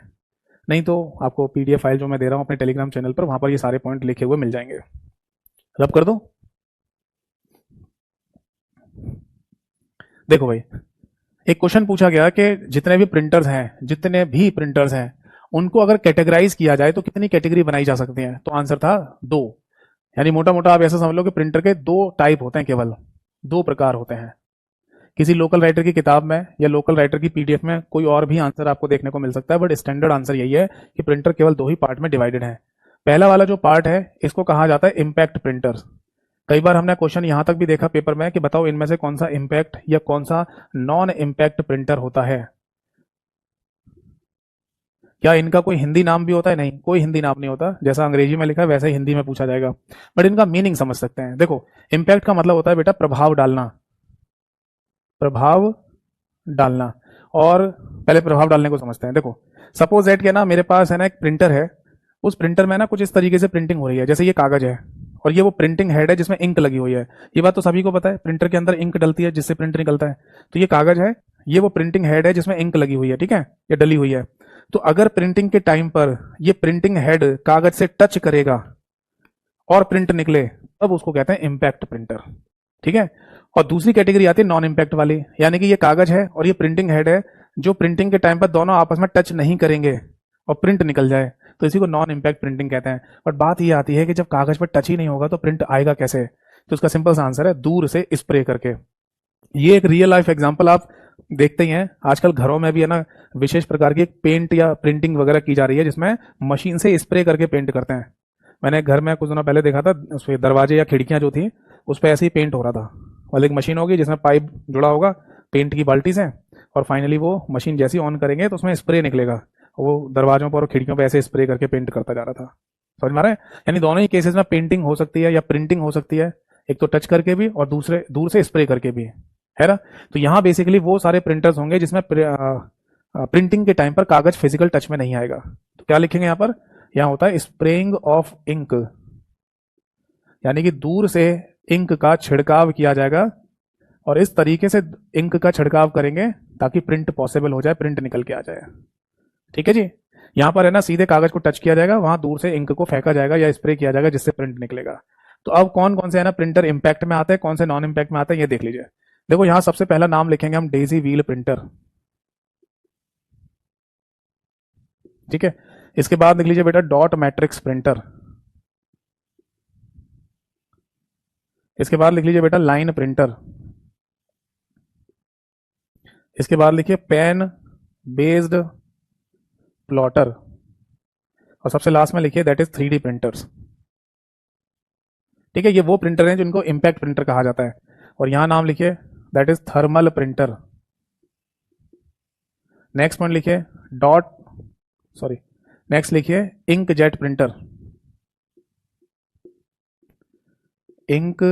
नहीं तो आपको पीडीएफ फाइल जो मैं दे रहा हूँ अपने टेलीग्राम चैनल पर, वहां पर ये सारे पॉइंट लिखे हुए मिल जाएंगे। रब कर दो। देखो भाई, एक क्वेश्चन पूछा गया कि जितने भी प्रिंटर्स हैं उनको अगर कैटेगराइज किया जाए तो कितनी कैटेगरी बनाई जा सकती है? तो आंसर था 2। यानी मोटा मोटा आप ऐसा समझ लो कि प्रिंटर के 2 टाइप होते हैं, केवल 2 प्रकार होते हैं। किसी लोकल राइटर की किताब में या लोकल राइटर की पीडीएफ में कोई और भी आंसर आपको देखने को मिल सकता है, बट स्टैंडर्ड आंसर यही है कि प्रिंटर केवल 2 ही पार्ट में डिवाइडेड है। पहला वाला जो पार्ट है इसको कहा जाता है इम्पैक्ट प्रिंटर्स। कई बार हमने क्वेश्चन यहां तक भी देखा पेपर में कि बताओ इनमें से कौन सा इम्पैक्ट या कौन सा नॉन इम्पैक्ट प्रिंटर होता है। क्या इनका कोई हिंदी नाम भी होता है? नहीं, कोई हिंदी नाम नहीं होता। जैसा अंग्रेजी में लिखा है वैसे ही हिंदी में पूछा जाएगा, बट इनका मीनिंग समझ सकते हैं। देखो, इम्पैक्ट का मतलब होता है बेटा प्रभाव डालना, प्रभाव डालना। और पहले प्रभाव डालने को समझते हैं। देखो, सपोज दैट के ना मेरे पास है ना एक प्रिंटर है, उस प्रिंटर में ना कुछ इस तरीके से प्रिंटिंग हो रही है, जैसे ये कागज है और ये वो प्रिंटिंग हेड है जिसमें इंक लगी हुई है। ये बात तो सभी को पता है, प्रिंटर के अंदर इंक डलती है जिससे प्रिंट निकलता है। तो ये कागज है, ये वो प्रिंटिंग हेड है जिसमें इंक लगी हुई है, ठीक है, ये डली हुई है। तो अगर प्रिंटिंग के टाइम पर ये प्रिंटिंग हेड कागज से टच करेगा और प्रिंट निकले, तब उसको कहते हैं इम्पैक्ट प्रिंटर। ठीक है। और दूसरी कैटेगरी आती है नॉन इम्पैक्ट वाली, यानी कि ये कागज है और ये प्रिंटिंग हेड है, जो प्रिंटिंग के टाइम पर दोनों आपस में टच नहीं करेंगे और प्रिंट निकल जाए, तो इसी को नॉन इम्पैक्ट प्रिंटिंग कहते हैं। बट बात ये आती है कि जब कागज पर टच ही नहीं होगा तो प्रिंट आएगा कैसे? तो उसका सिंपल सा आंसर है दूर से स्प्रे करके। ये एक रियल लाइफ एग्जांपल आप देखते ही हैं, आजकल घरों में भी है ना विशेष प्रकार की एक पेंट या प्रिंटिंग वगैरह की जा रही है जिसमें मशीन से स्प्रे करके पेंट करते हैं। मैंने घर में कुछ दिनों पहले देखा था, उस पे दरवाजे या खिड़कियां जो थी उस पर ऐसे ही पेंट हो रहा था। मतलब एक मशीन होगी जिसमें पाइप जुड़ा होगा पेंट की बाल्टी से, और फाइनली वो मशीन जैसे ऑन करेंगे तो उसमें स्प्रे निकलेगा, वो दरवाजों पर और खिड़कियों पर ऐसे स्प्रे करके पेंट करता जा रहा था। समझ में आ रहा है? यानी दोनों ही केसेस में पेंटिंग हो सकती है या प्रिंटिंग हो सकती है, एक तो टच करके भी और दूसरे दूर से स्प्रे करके भी, है ना। तो यहाँ बेसिकली वो सारे प्रिंटर्स होंगे जिसमें प्रिंटिंग के टाइम पर कागज फिजिकल टच में नहीं आएगा। तो क्या लिखेंगे यहाँ पर? यहाँ होता है स्प्रेइंग ऑफ इंक, यानी कि दूर से इंक का छिड़काव किया जाएगा और इस तरीके से इंक का छिड़काव करेंगे ताकि प्रिंट पॉसिबल हो जाए, प्रिंट निकल के आ जाए। ठीक है जी। यहाँ पर है ना सीधे कागज को टच किया जाएगा, वहां दूर से इंक को फेंका जाएगा या स्प्रे किया जाएगा जिससे प्रिंट निकलेगा। तो अब कौन कौन से है ना प्रिंटर इंपैक्ट में आते हैं, कौन से नॉन इंपैक्ट में आते हैं, ये देख लीजिए। देखो यहाँ सबसे पहला नाम लिखेंगे हम डेजी व्हील प्रिंटर। ठीक है। इसके बाद लिख लीजिए बेटा डॉट मैट्रिक्स प्रिंटर। इसके बाद लिख लीजिए बेटा लाइन प्रिंटर। इसके बाद लिखिए पेन बेस्ड प्लॉटर। और सबसे लास्ट में लिखिए दैट इज 3D प्रिंटर्स। ठीक है, ये वो प्रिंटर हैं जिनको इम्पैक्ट प्रिंटर कहा जाता है। और यहां नाम लिखिए that is thermal printer. Next point लिखिए डॉट सॉरी नेक्स्ट लिखिए ink jet printer. Ink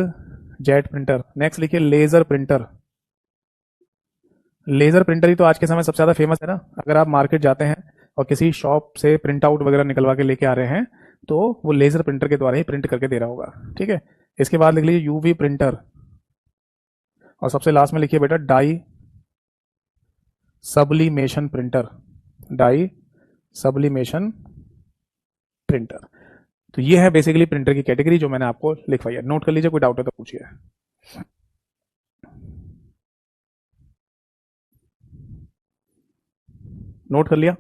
jet printer. Next लिखिए लेजर प्रिंटर। लेजर प्रिंटर ही तो आज के समय सबसे ज्यादा फेमस है ना। अगर आप मार्केट जाते हैं और किसी शॉप से प्रिंट आउट वगैरह निकलवा के लेके आ रहे हैं तो वो लेजर प्रिंटर के द्वारा ही प्रिंट करके दे रहा होगा। ठीक है। इसके बाद लिख लीजिए यूवी प्रिंटर। और सबसे लास्ट में लिखिए बेटा dye sublimation printer. Dye sublimation printer. तो ये है बेसिकली प्रिंटर की कैटेगरी जो मैंने आपको लिखवाई है। नोट कर लीजिए, कोई डाउट है तो पूछिए। नोट कर लिया?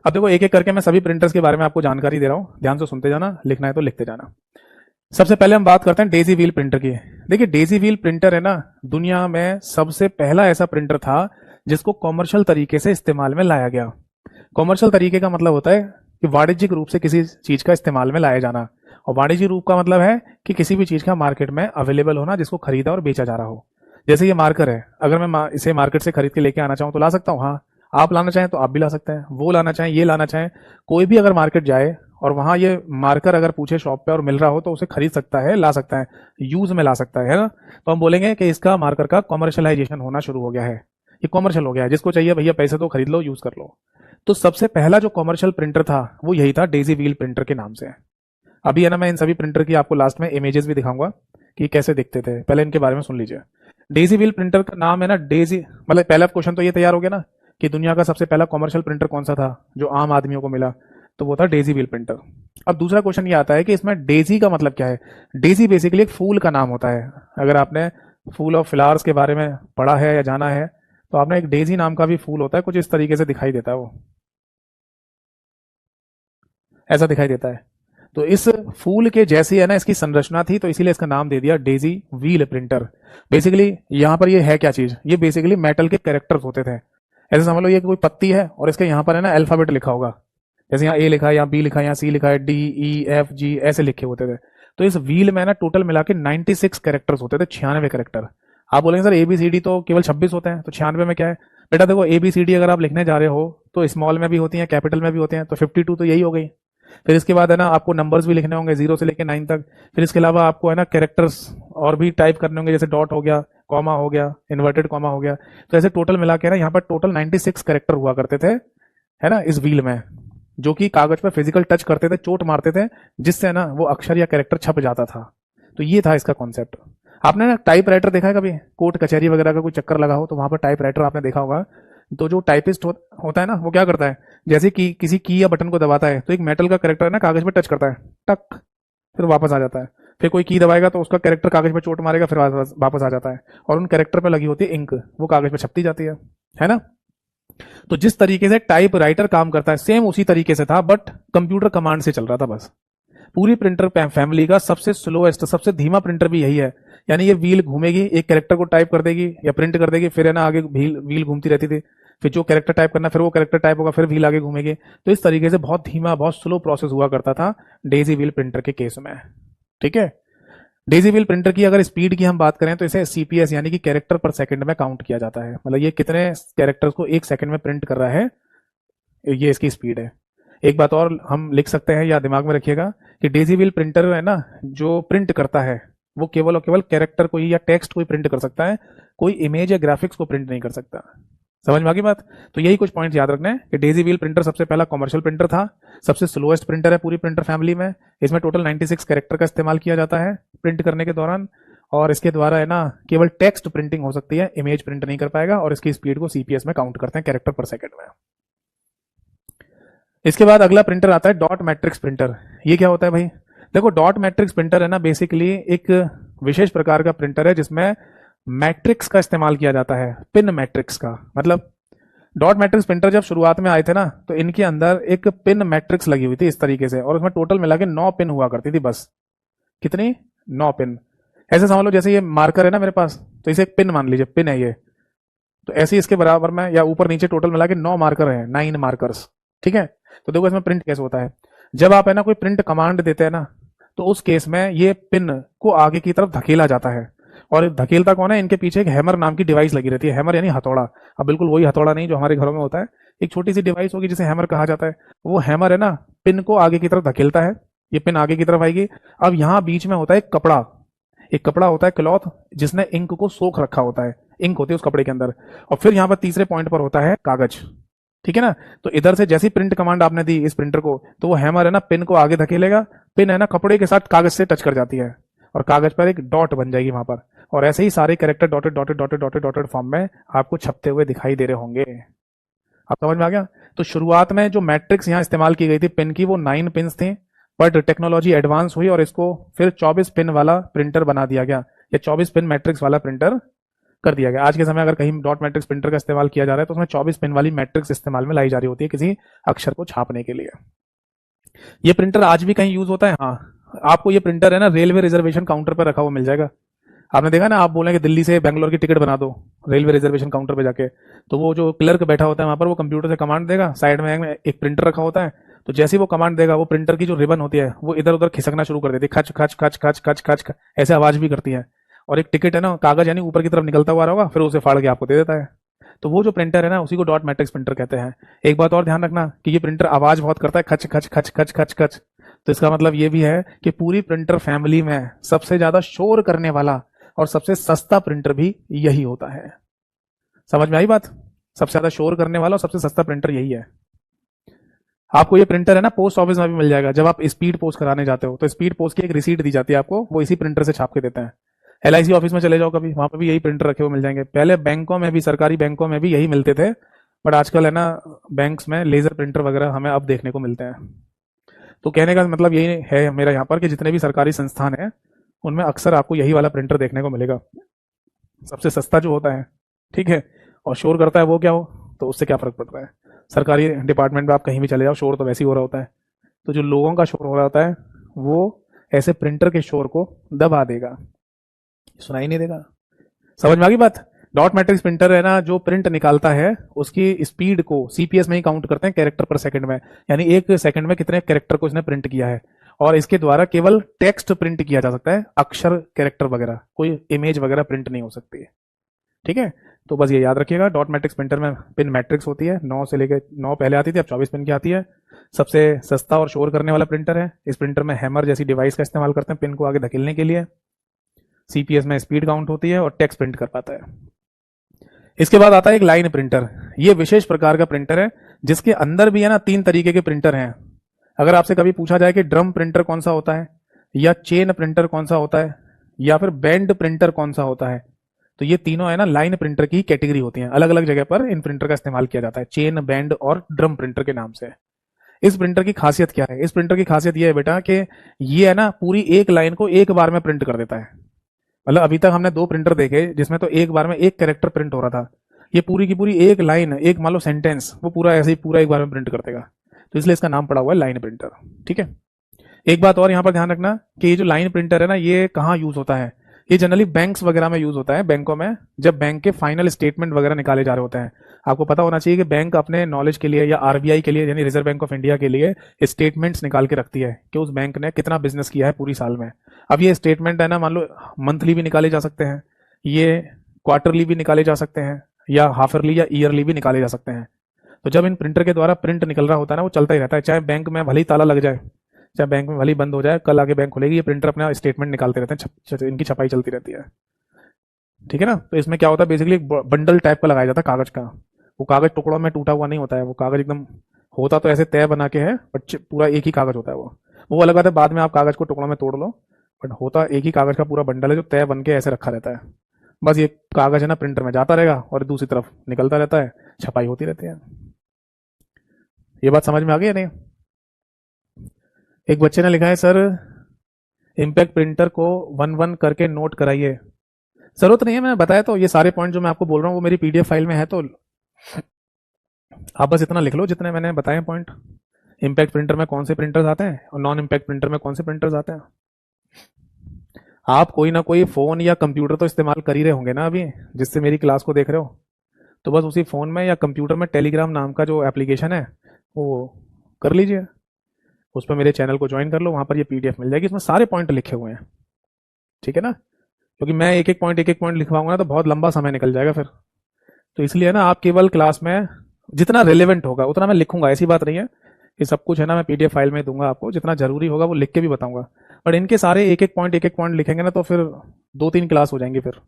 अब देखो एक एक करके मैं सभी प्रिंटर्स के बारे में आपको जानकारी दे रहा हूं, ध्यान से सुनते जाना, लिखना है तो लिखते जाना। सबसे पहले हम बात करते हैं डेजी व्हील प्रिंटर की। देखिए डेजी व्हील प्रिंटर है ना, दुनिया में सबसे पहला ऐसा प्रिंटर था जिसको कॉमर्शियल तरीके से इस्तेमाल में लाया गया। कॉमर्शियल तरीके का मतलब होता है कि वाणिज्यिक रूप से किसी चीज का इस्तेमाल में लाया जाना, और वाणिज्यिक रूप का मतलब है कि किसी भी चीज का मार्केट में अवेलेबल होना, जिसको खरीदा और बेचा जा रहा हो। जैसे ये मार्कर है, अगर मैं इसे मार्केट से खरीद के लेके आना चाहूँ तो ला सकता हूँ, हाँ। आप लाना चाहें तो आप भी ला सकते हैं, वो लाना चाहें, ये लाना चाहें, कोई भी अगर मार्केट जाए और वहां ये मार्कर अगर पूछे शॉप पे और मिल रहा हो तो उसे खरीद सकता है, ला सकता है, यूज में ला सकता है ना। तो हम बोलेंगे कि इसका मार्कर का कॉमर्शियलाइजेशन होना शुरू हो गया है, ये कॉमर्शियल हो गया है, जिसको चाहिए भैया पैसे तो खरीद लो, यूज कर लो। तो सबसे पहला जो कॉमर्शियल प्रिंटर था वो यही था, डेजी व्हील प्रिंटर के नाम से। अभी है ना, मैं इन सभी प्रिंटर की आपको लास्ट में इमेजेस भी दिखाऊंगा कि कैसे दिखते थे, पहले इनके बारे में सुन लीजिए। डेजी व्हील प्रिंटर का नाम है ना डेजी, मतलब पहला क्वेश्चन तो ये तैयार हो गया ना कि दुनिया का सबसे पहला कॉमर्शियल प्रिंटर कौन सा था जो आम आदमियों को मिला, तो वो था डेजी व्हील प्रिंटर। अब दूसरा क्वेश्चन ये आता है कि इसमें डेजी का मतलब क्या है। डेजी बेसिकली एक फूल का नाम होता है। अगर आपने फूल ऑफ फ्लावर्स के बारे में पढ़ा है या जाना है तो आपने एक डेजी नाम का भी फूल होता है, कुछ इस तरीके से दिखाई देता है, वो ऐसा दिखाई देता है। तो इस फूल के जैसी है ना इसकी संरचना थी, तो इसीलिए इसका नाम दे दिया डेजी व्हील प्रिंटर। बेसिकली यहाँ पर ये है क्या चीज, ये बेसिकली मेटल के कैरेक्टर्स होते थे। ऐसे समझ लो ये कोई पत्ती है और इसके यहाँ पर है ना अल्फाबेट लिखा होगा, जैसे यहाँ ए लिखा है, यहाँ बी लिखा है, यहाँ सी लिखा है, डी ई एफ जी ऐसे लिखे होते थे। तो इस व्हील में ना टोटल मिला के 96 कैरेक्टर्स होते थे, 96 कैरेक्टर। आप बोलेंगे sir A B C D तो केवल 26 होते हैं, तो 96 में क्या है? बेटा देखो ए बी सी डी अगर आप लिखने जा रहे हो तो स्मॉल में भी होती हैं, कैपिटल में भी होते हैं, तो 52 तो यही हो गई। फिर इसके बाद है ना आपको नंबर्स भी लिखने होंगे 0 से लेकर 9 तक। फिर इसके अलावा आपको है ना कैरेक्टर्स और भी टाइप करने होंगे, जैसे डॉट हो गया, कॉमा हो गया, इन्वर्टेड कॉमा हो गया। तो ऐसे टोटल मिला के ना यहाँ पर टोटल 96 कैरेक्टर हुआ करते थे, है ना, इस व्हील में, जो कि कागज पर फिजिकल टच करते थे, चोट मारते थे, जिससे ना वो अक्षर या कैरेक्टर छप जाता था। तो ये था इसका कॉन्सेप्ट। आपने ना टाइप राइटर देखा है कभी, कोर्ट कचहरी वगैरह का कोई चक्कर लगा हो तो वहां पर टाइप राइटर आपने देखा होगा। तो जो टाइपिस्ट होता है ना, वो क्या करता है, जैसे कि किसी की या बटन को दबाता है तो एक मेटल का कैरेक्टर है ना कागज पे टच करता है, टक, फिर वापस आ जाता है। फिर कोई की दबाएगा तो उसका कैरेक्टर कागज पे चोट मारेगा, फिर वापस आ जाता है। और उन कैरेक्टर पे लगी होती है इंक, वो कागज पे छपती जाती है ना। तो जिस तरीके से टाइप राइटर काम करता है सेम उसी तरीके से था, बट कंप्यूटर कमांड से चल रहा था बस। पूरी प्रिंटर फैमिली का सबसे स्लोएस्ट, सबसे धीमा प्रिंटर भी यही है। यानी ये व्हील घूमेगी, एक कैरेक्टर को टाइप कर देगी या प्रिंट कर देगी, फिर है ना आगे व्हील घूमती रहती थी, फिर जो कैरेक्टर टाइप करना फिर वो कैरेक्टर टाइप होगा, फिर व्हील आगे घूमेगी। तो इस तरीके से बहुत धीमा, बहुत स्लो प्रोसेस हुआ करता था डेजी व्हील प्रिंटर के केस में। ठीक है। डेजी व्हील प्रिंटर की अगर स्पीड की हम बात करें तो इसे सीपीएस यानी कि कैरेक्टर पर सेकंड में काउंट किया जाता है, मतलब ये कितने कैरेक्टर्स को एक सेकंड में प्रिंट कर रहा है, ये इसकी स्पीड है। एक बात और हम लिख सकते हैं या दिमाग में रखिएगा कि डेजी व्हील प्रिंटर है ना जो प्रिंट करता है वो केवल और केवल कैरेक्टर को ही या टेक्स्ट को ही प्रिंट कर सकता है, कोई इमेज या ग्राफिक्स को प्रिंट नहीं कर सकता। समझ में आ गई बात? तो यही कुछ पॉइंट याद रखने हैं कि डेजी व्हील प्रिंटर सबसे पहला कमर्शियल प्रिंटर था, सबसे स्लोएस्ट प्रिंटर है पूरी प्रिंटर फैमिली में। इसमें टोटल 96 कैरेक्टर का इस्तेमाल किया जाता है प्रिंट करने के दौरान, और इसके द्वारा है ना केवल टेक्स्ट प्रिंटिंग हो सकती है, इमेज प्रिंट नहीं कर पाएगा, और इसकी स्पीड को सीपीएस में काउंट करते हैं कैरेक्टर पर सेकंड में। इसके बाद अगला प्रिंटर आता है डॉट मैट्रिक्स प्रिंटर। ये क्या होता है भाई? देखो डॉट मैट्रिक्स प्रिंटर है ना बेसिकली एक विशेष प्रकार का प्रिंटर है जिसमें मैट्रिक्स का इस्तेमाल किया जाता है, पिन मैट्रिक्स का। मतलब डॉट मैट्रिक्स प्रिंटर जब शुरुआत में आए थे ना तो इनके अंदर एक पिन मैट्रिक्स लगी हुई थी इस तरीके से, और उसमें टोटल मिला के 9 पिन हुआ करती थी बस। कितनी? 9 पिन। ऐसे समझ लो जैसे ये मार्कर है ना मेरे पास, तो इसे एक पिन मान लीजिए, पिन है ये, तो ऐसे ही इसके बराबर में या ऊपर नीचे टोटल मिला के 9 मार्कर है, 9 मार्कर्स। ठीक है। तो देखो इसमें प्रिंट कैसे होता है। जब आप है ना कोई प्रिंट कमांड देते हैं ना तो उस केस में ये पिन को आगे की तरफ धकेला जाता है, और धकेलता कौन है? इनके पीछे एक हैमर नाम की डिवाइस लगी रहती है। हैमर यानी हथौड़ा। अब बिल्कुल वही हथौड़ा नहीं जो हमारे घरों में होता है, एक छोटी सी डिवाइस होगी जिसे हैमर कहा जाता है। वो हैमर है ना पिन को आगे की तरफ धकेलता है, ये पिन आगे की तरफ आएगी। अब यहाँ बीच में होता है एक कपड़ा, एक कपड़ा होता है क्लॉथ, जिसने इंक को सोख रखा होता है, इंक होती है उस कपड़े के अंदर। और फिर यहाँ पर तीसरे पॉइंट पर होता है कागज। ठीक है ना। तो इधर से जैसी प्रिंट कमांड आपने दी इस प्रिंटर को, तो वो हैमर है ना पिन को आगे धकेलेगा, पिन है ना कपड़े के साथ कागज से टच कर जाती है और कागज पर एक डॉट बन जाएगी वहां पर, और ऐसे ही सारे character dotted dotted dotted dotted dotted form में आपको छपते हुए दिखाई दे रहे होंगे। आप समझ में आ गया? तो शुरुआत में जो मैट्रिक्स यहाँ इस्तेमाल की गई थी पिन की, वो 9 पिन थी, बट टेक्नोलॉजी एडवांस हुई और इसको फिर 24 पिन वाला प्रिंटर बना दिया गया, या 24 पिन मैट्रिक्स वाला प्रिंटर कर दिया गया। आज के समय अगर कहीं डॉट मैट्रिक्स प्रिंटर का इस्तेमाल किया जा रहा है तो उसमें 24 पिन वाली मैट्रिक्स इस्तेमाल में लाई जा रही होती है किसी अक्षर को छापने के लिए। ये प्रिंटर आज भी कहीं यूज होता है। हाँ, आपको ये प्रिंटर है ना रेलवे रिजर्वेशन काउंटर पर रखा हुआ मिल जाएगा। आपने देखा ना, आप बोलेंगे दिल्ली से बैंगलोर की टिकट बना दो रेलवे रिजर्वेशन काउंटर पे जाके, तो वो जो क्लर्क बैठा होता है वहां पर वो कंप्यूटर से कमांड देगा, साइड में एक प्रिंटर रखा होता है, तो जैसे ही वो कमांड देगा वो प्रिंटर की जो रिबन होती है वो इधर उधर खिसकना शुरू कर देती है, खच खच खच खच खच खच खच, ऐसे आवाज भी करती है। और एक टिकट है ना, कागज यानी ऊपर की तरफ निकलता हुआ होगा, फिर उसे फाड़ के आपको दे देता है। तो वो जो प्रिंटर है ना उसी को डॉट मैट्रिक्स प्रिंटर कहते हैं। एक बात और ध्यान रखना कि ये प्रिंटर आवाज बहुत करता है, खच खच खच खच खच खच। तो इसका मतलब ये भी है कि पूरी प्रिंटर फैमिली में सबसे ज्यादा शोर करने वाला और सबसे सस्ता प्रिंटर भी यही होता है। समझ में आई बात? सबसे ज्यादा शोर करने वाला और सबसे सस्ता प्रिंटर यही है। आपको ये प्रिंटर है ना पोस्ट ऑफिस में भी मिल जाएगा। जब आप स्पीड पोस्ट कराने जाते हो तो स्पीड पोस्ट की एक रिसीट दी जाती है आपको, वो इसी प्रिंटर से छाप के देते हैं। LIC ऑफिस में चले जाओ कभी, वहां पर भी यही प्रिंटर रखे हुए मिल जाएंगे। पहले बैंकों में भी, सरकारी बैंकों में भी यही मिलते थे, बट आजकल है ना बैंक्स में लेजर प्रिंटर वगैरह हमें अब देखने को मिलते हैं। तो कहने का मतलब यही है मेरा यहाँ पर कि जितने भी सरकारी संस्थान है उनमें अक्सर आपको यही वाला प्रिंटर देखने को मिलेगा, सबसे सस्ता जो होता है। ठीक है, और शोर करता है वो क्या हो, तो उससे क्या फर्क पड़ता है। सरकारी डिपार्टमेंट में आप कहीं भी चले जाओ, शोर तो वैसे ही हो रहा होता है। तो जो लोगों का शोर हो रहा होता है वो ऐसे प्रिंटर के शोर को दबा देगा, सुनाई नहीं देगा। समझ में आ गई बात? डॉट मैट्रिक्स प्रिंटर है ना जो प्रिंट निकालता है उसकी स्पीड को CPS में ही काउंट करते हैं, कैरेक्टर पर सेकंड में, यानी एक सेकंड में कितने कैरेक्टर को इसने प्रिंट किया है। और इसके द्वारा केवल टेक्स्ट प्रिंट किया जा सकता है, अक्षर, कैरेक्टर वगैरह, कोई इमेज वगैरह प्रिंट नहीं हो सकती है। ठीक है, तो बस ये याद रखिएगा, डॉट मैट्रिक्स प्रिंटर में पिन मैट्रिक्स होती है, 9 से लेकर 9 पहले आती थी, अब 24 पिन की आती है। सबसे सस्ता और शोर करने वाला प्रिंटर है। इस प्रिंटर में हैमर जैसी डिवाइस का इस्तेमाल करते हैं पिन को आगे धकेलने के लिए। CPS में स्पीड काउंट होती है और टेक्स्ट प्रिंट कर पाता है। इसके बाद आता है एक लाइन प्रिंटर। ये विशेष प्रकार का प्रिंटर है जिसके अंदर भी है ना 3 तरीके के प्रिंटर हैं। अगर आपसे कभी पूछा जाए कि ड्रम प्रिंटर कौन सा होता है, या चेन प्रिंटर कौन सा होता है, या फिर बैंड प्रिंटर कौन सा होता है, तो ये तीनों है ना लाइन प्रिंटर की कैटेगरी होती हैं। अलग अलग जगह पर इन प्रिंटर का इस्तेमाल किया जाता है, चेन, बैंड और ड्रम प्रिंटर के नाम से। इस प्रिंटर की खासियत क्या है? इस प्रिंटर की खासियत यह है बेटा कि ये है ना पूरी एक लाइन को एक बार में प्रिंट कर देता है। मतलब अभी तक हमने 2 प्रिंटर देखे जिसमें तो एक बार में एक कैरेक्टर प्रिंट हो रहा था, ये पूरी की पूरी एक लाइन, एक मान लो सेंटेंस, वो पूरा ऐसे ही पूरा एक बार में प्रिंट कर देगा। तो इसलिए इसका नाम पड़ा हुआ है लाइन प्रिंटर। ठीक है, एक बात और यहाँ पर ध्यान रखना कि ये जो लाइन प्रिंटर है ना ये कहाँ यूज होता है। ये जनरली बैंक्स वगैरह में यूज होता है, बैंकों में जब बैंक के फाइनल स्टेटमेंट वगैरह निकाले जा रहे होते हैं। आपको पता होना चाहिए कि बैंक अपने नॉलेज के लिए या RBI के लिए यानी रिजर्व बैंक ऑफ इंडिया के लिए स्टेटमेंट्स निकाल के रखती है कि उस बैंक ने कितना बिजनेस किया है पूरी साल में। अब ये स्टेटमेंट है ना मान लो मंथली भी निकाले जा सकते हैं, ये क्वार्टरली भी निकाले जा सकते हैं, या हाफरली या ईयरली भी निकाले जा सकते हैं। तो जब इन प्रिंटर के द्वारा प्रिंट निकल रहा होता है ना वो चलता ही रहता है, चाहे बैंक में भले ही ताला लग जाए, चाहे बैंक में भले ही बंद हो जाए, कल आगे बैंक खुलेगी, ये प्रिंटर अपना स्टेटमेंट निकालते रहते हैं, इनकी छपाई चलती रहती है। ठीक है ना, तो इसमें क्या होता है बेसिकली बंडल टाइप का लगाया जाता है कागज का। वो कागज टुकड़ों में टूटा हुआ नहीं होता है, वो कागज एकदम होता तो ऐसे तय बना के है, बट पूरा एक ही कागज होता है। वो अलग बात है, बाद में आप कागज को टुकड़ों में तोड़ लो, बट होता एक ही कागज का पूरा बंडल है जो तय बन के ऐसे रखा रहता है। बस ये कागज है ना प्रिंटर में जाता रहेगा और दूसरी तरफ निकलता रहता है, छपाई होती रहती है। ये बात समझ में आ गई या नहीं? एक बच्चे ने लिखा है सर इम्पैक्ट प्रिंटर को 1-1 करके नोट कराइए। जरूरत नहीं है, मैंने बताया तो ये सारे पॉइंट जो मैं आपको बोल रहा हूँ वो मेरी PDF फाइल में है, तो आप बस इतना लिख लो जितने मैंने बताए पॉइंट। इम्पैक्ट प्रिंटर में कौन से प्रिंटर्स आते हैं और नॉन इम्पैक्ट प्रिंटर में कौन से प्रिंटर्स आते हैं। आप कोई ना कोई फोन या कंप्यूटर तो इस्तेमाल कर ही रहे होंगे ना अभी, जिससे मेरी क्लास को देख रहे हो। तो बस उसी फोन में या कंप्यूटर में टेलीग्राम नाम का जो एप्लीकेशन है वो कर लीजिए, उस पर मेरे चैनल को ज्वाइन कर लो, वहां पर ये PDF मिल जाएगी, इसमें सारे पॉइंट लिखे हुए हैं। ठीक है ना, क्योंकि मैं एक एक पॉइंट लिखवाऊंगा ना तो बहुत लंबा समय निकल जाएगा फिर। तो इसलिए ना आप केवल क्लास में जितना रिलेवेंट होगा उतना मैं लिखूंगा, ऐसी बात नहीं है कि सब कुछ है ना मैं PDF फाइल में दूंगा आपको, जितना जरूरी होगा वो लिख के भी बताऊंगा। बट इनके सारे एक एक पॉइंट लिखेंगे ना तो फिर 2-3 क्लास हो जाएंगी फिर।